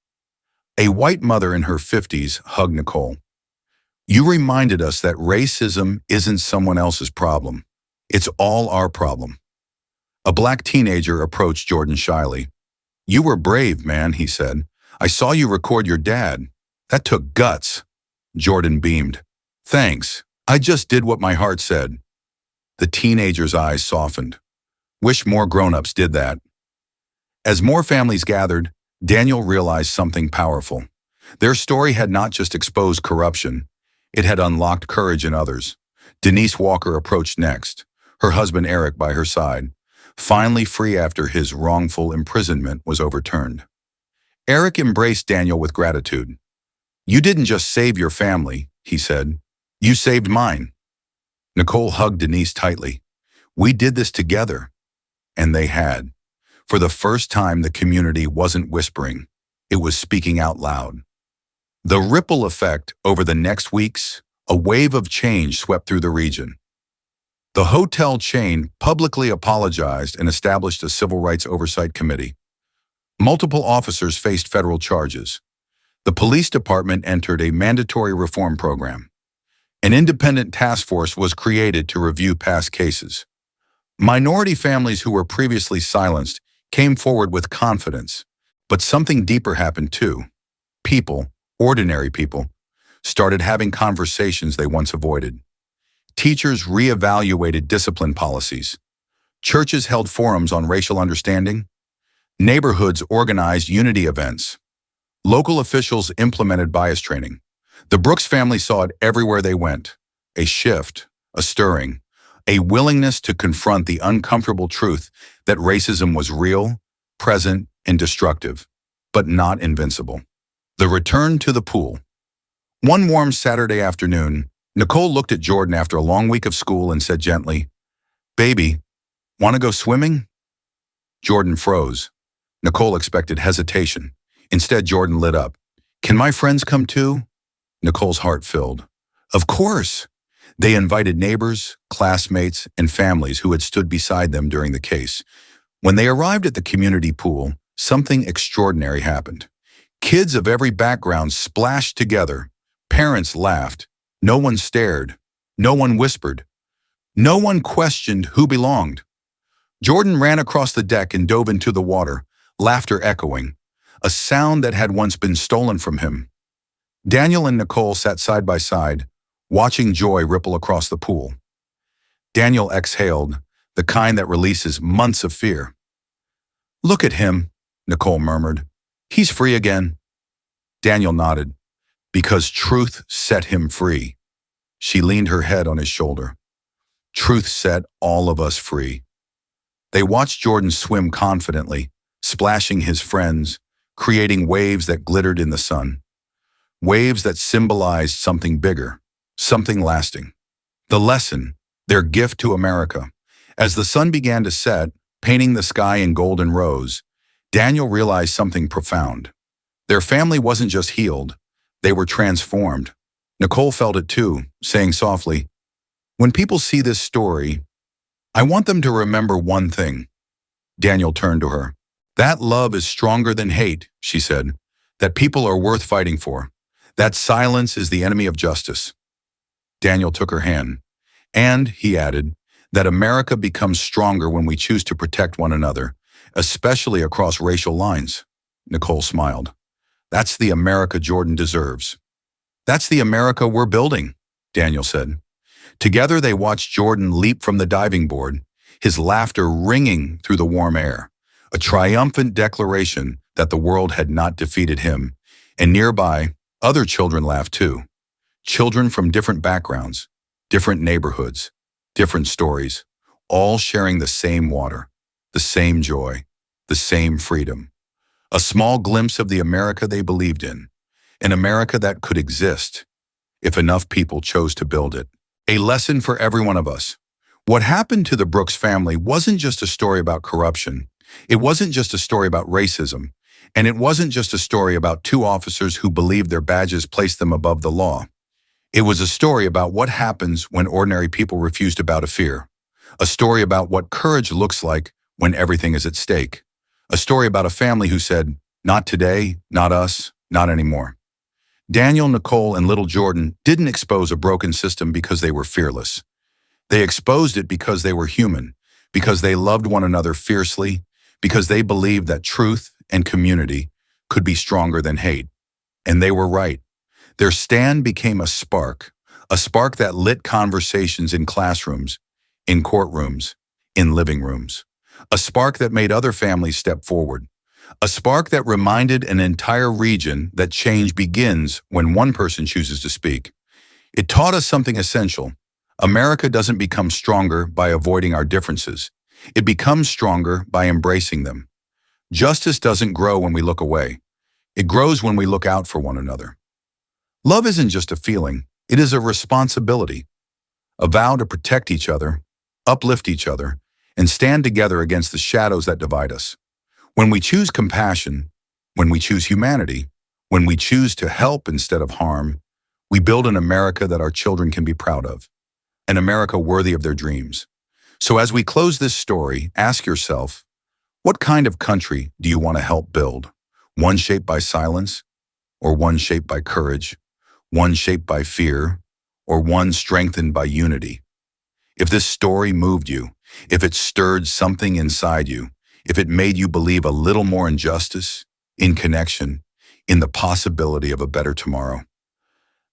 A white mother in her 50s hugged Nicole. "You reminded us that racism isn't someone else's problem. It's all our problem." A Black teenager approached Jordan shyly. "You were brave, man," he said. "I saw you record your dad. That took guts." Jordan beamed. "Thanks. I just did what my heart said." The teenager's eyes softened. "Wish more grown-ups did that." As more families gathered, Daniel realized something powerful. Their story had not just exposed corruption, it had unlocked courage in others. Denise Walker approached next, her husband Eric by her side, finally free after his wrongful imprisonment was overturned. Eric embraced Daniel with gratitude. "You didn't just save your family," he said. "You saved mine." Nicole hugged Denise tightly. "We did this together." And they had. For the first time, the community wasn't whispering. It was speaking out loud. The ripple effect over the next weeks, a wave of change swept through the region. The hotel chain publicly apologized and established a civil rights oversight committee. Multiple officers faced federal charges. The police department entered a mandatory reform program. An independent task force was created to review past cases. Minority families who were previously silenced came forward with confidence. But something deeper happened too. People, ordinary people, started having conversations they once avoided. Teachers reevaluated discipline policies. Churches held forums on racial understanding. Neighborhoods organized unity events. Local officials implemented bias training. The Brooks family saw it everywhere they went. A shift, a stirring, a willingness to confront the uncomfortable truth that racism was real, present, and destructive, but not invincible. The return to the pool. One warm Saturday afternoon, Nicole looked at Jordan after a long week of school and said gently, "Baby, want to go swimming?" Jordan froze. Nicole expected hesitation. Instead, Jordan lit up. "Can my friends come too?" Nicole's heart filled. Of course. They invited neighbors, classmates, and families who had stood beside them during the case. When they arrived at the community pool, something extraordinary happened. Kids of every background splashed together. Parents laughed. No one stared. No one whispered. No one questioned who belonged. Jordan ran across the deck and dove into the water, laughter echoing, a sound that had once been stolen from him. Daniel and Nicole sat side by side, watching joy ripple across the pool. Daniel exhaled, the kind that releases months of fear. "Look at him," Nicole murmured. "He's free again." Daniel nodded. "Because truth set him free." She leaned her head on his shoulder. "Truth set all of us free." They watched Jordan swim confidently, splashing his friends, creating waves that glittered in the sun. Waves that symbolized something bigger, something lasting. The lesson, their gift to America. As the sun began to set, painting the sky in golden rose, Daniel realized something profound. Their family wasn't just healed, they were transformed. Nicole felt it too, saying softly, "When people see this story, I want them to remember one thing." Daniel turned to her. "That love is stronger than hate," she said. "That people are worth fighting for. That silence is the enemy of justice." Daniel took her hand. "And," he added, "that America becomes stronger when we choose to protect one another, especially across racial lines." Nicole smiled. "That's the America Jordan deserves." "That's the America we're building," Daniel said. Together they watched Jordan leap from the diving board, his laughter ringing through the warm air, a triumphant declaration that the world had not defeated him. And nearby, other children laughed too. Children from different backgrounds, different neighborhoods, different stories, all sharing the same water, the same joy, the same freedom. A small glimpse of the America they believed in, an America that could exist if enough people chose to build it. A lesson for every one of us. What happened to the Brooks family wasn't just a story about corruption. It wasn't just a story about racism. And it wasn't just a story about two officers who believed their badges placed them above the law. It was a story about what happens when ordinary people refuse to bow to fear. A story about what courage looks like when everything is at stake. A story about a family who said, "Not today, not us, not anymore." Daniel, Nicole, and little Jordan didn't expose a broken system because they were fearless. They exposed it because they were human, because they loved one another fiercely, because they believed that truth and community could be stronger than hate. And they were right. Their stand became a spark that lit conversations in classrooms, in courtrooms, in living rooms. A spark that made other families step forward. A spark that reminded an entire region that change begins when one person chooses to speak. It taught us something essential. America doesn't become stronger by avoiding our differences. It becomes stronger by embracing them. Justice doesn't grow when we look away. It grows when we look out for one another. Love isn't just a feeling, it is a responsibility. A vow to protect each other, uplift each other, and stand together against the shadows that divide us. When we choose compassion, when we choose humanity, when we choose to help instead of harm, we build an America that our children can be proud of, an America worthy of their dreams. So as we close this story, ask yourself, what kind of country do you want to help build? One shaped by silence, or one shaped by courage, one shaped by fear, or one strengthened by unity? If this story moved you, if it stirred something inside you, if it made you believe a little more in justice, in connection, in the possibility of a better tomorrow,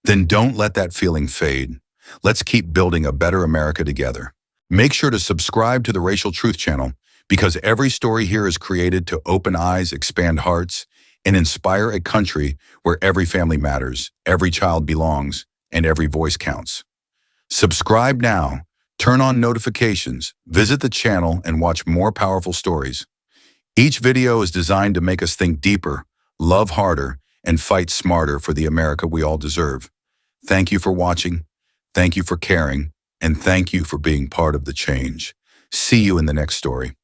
then don't let that feeling fade. Let's keep building a better America together. Make sure to subscribe to the Racial Truth channel because every story here is created to open eyes, expand hearts, and inspire a country where every family matters, every child belongs, and every voice counts. Subscribe now. Turn on notifications, visit the channel, and watch more powerful stories. Each video is designed to make us think deeper, love harder, and fight smarter for the America we all deserve. Thank you for watching, thank you for caring, and thank you for being part of the change. See you in the next story.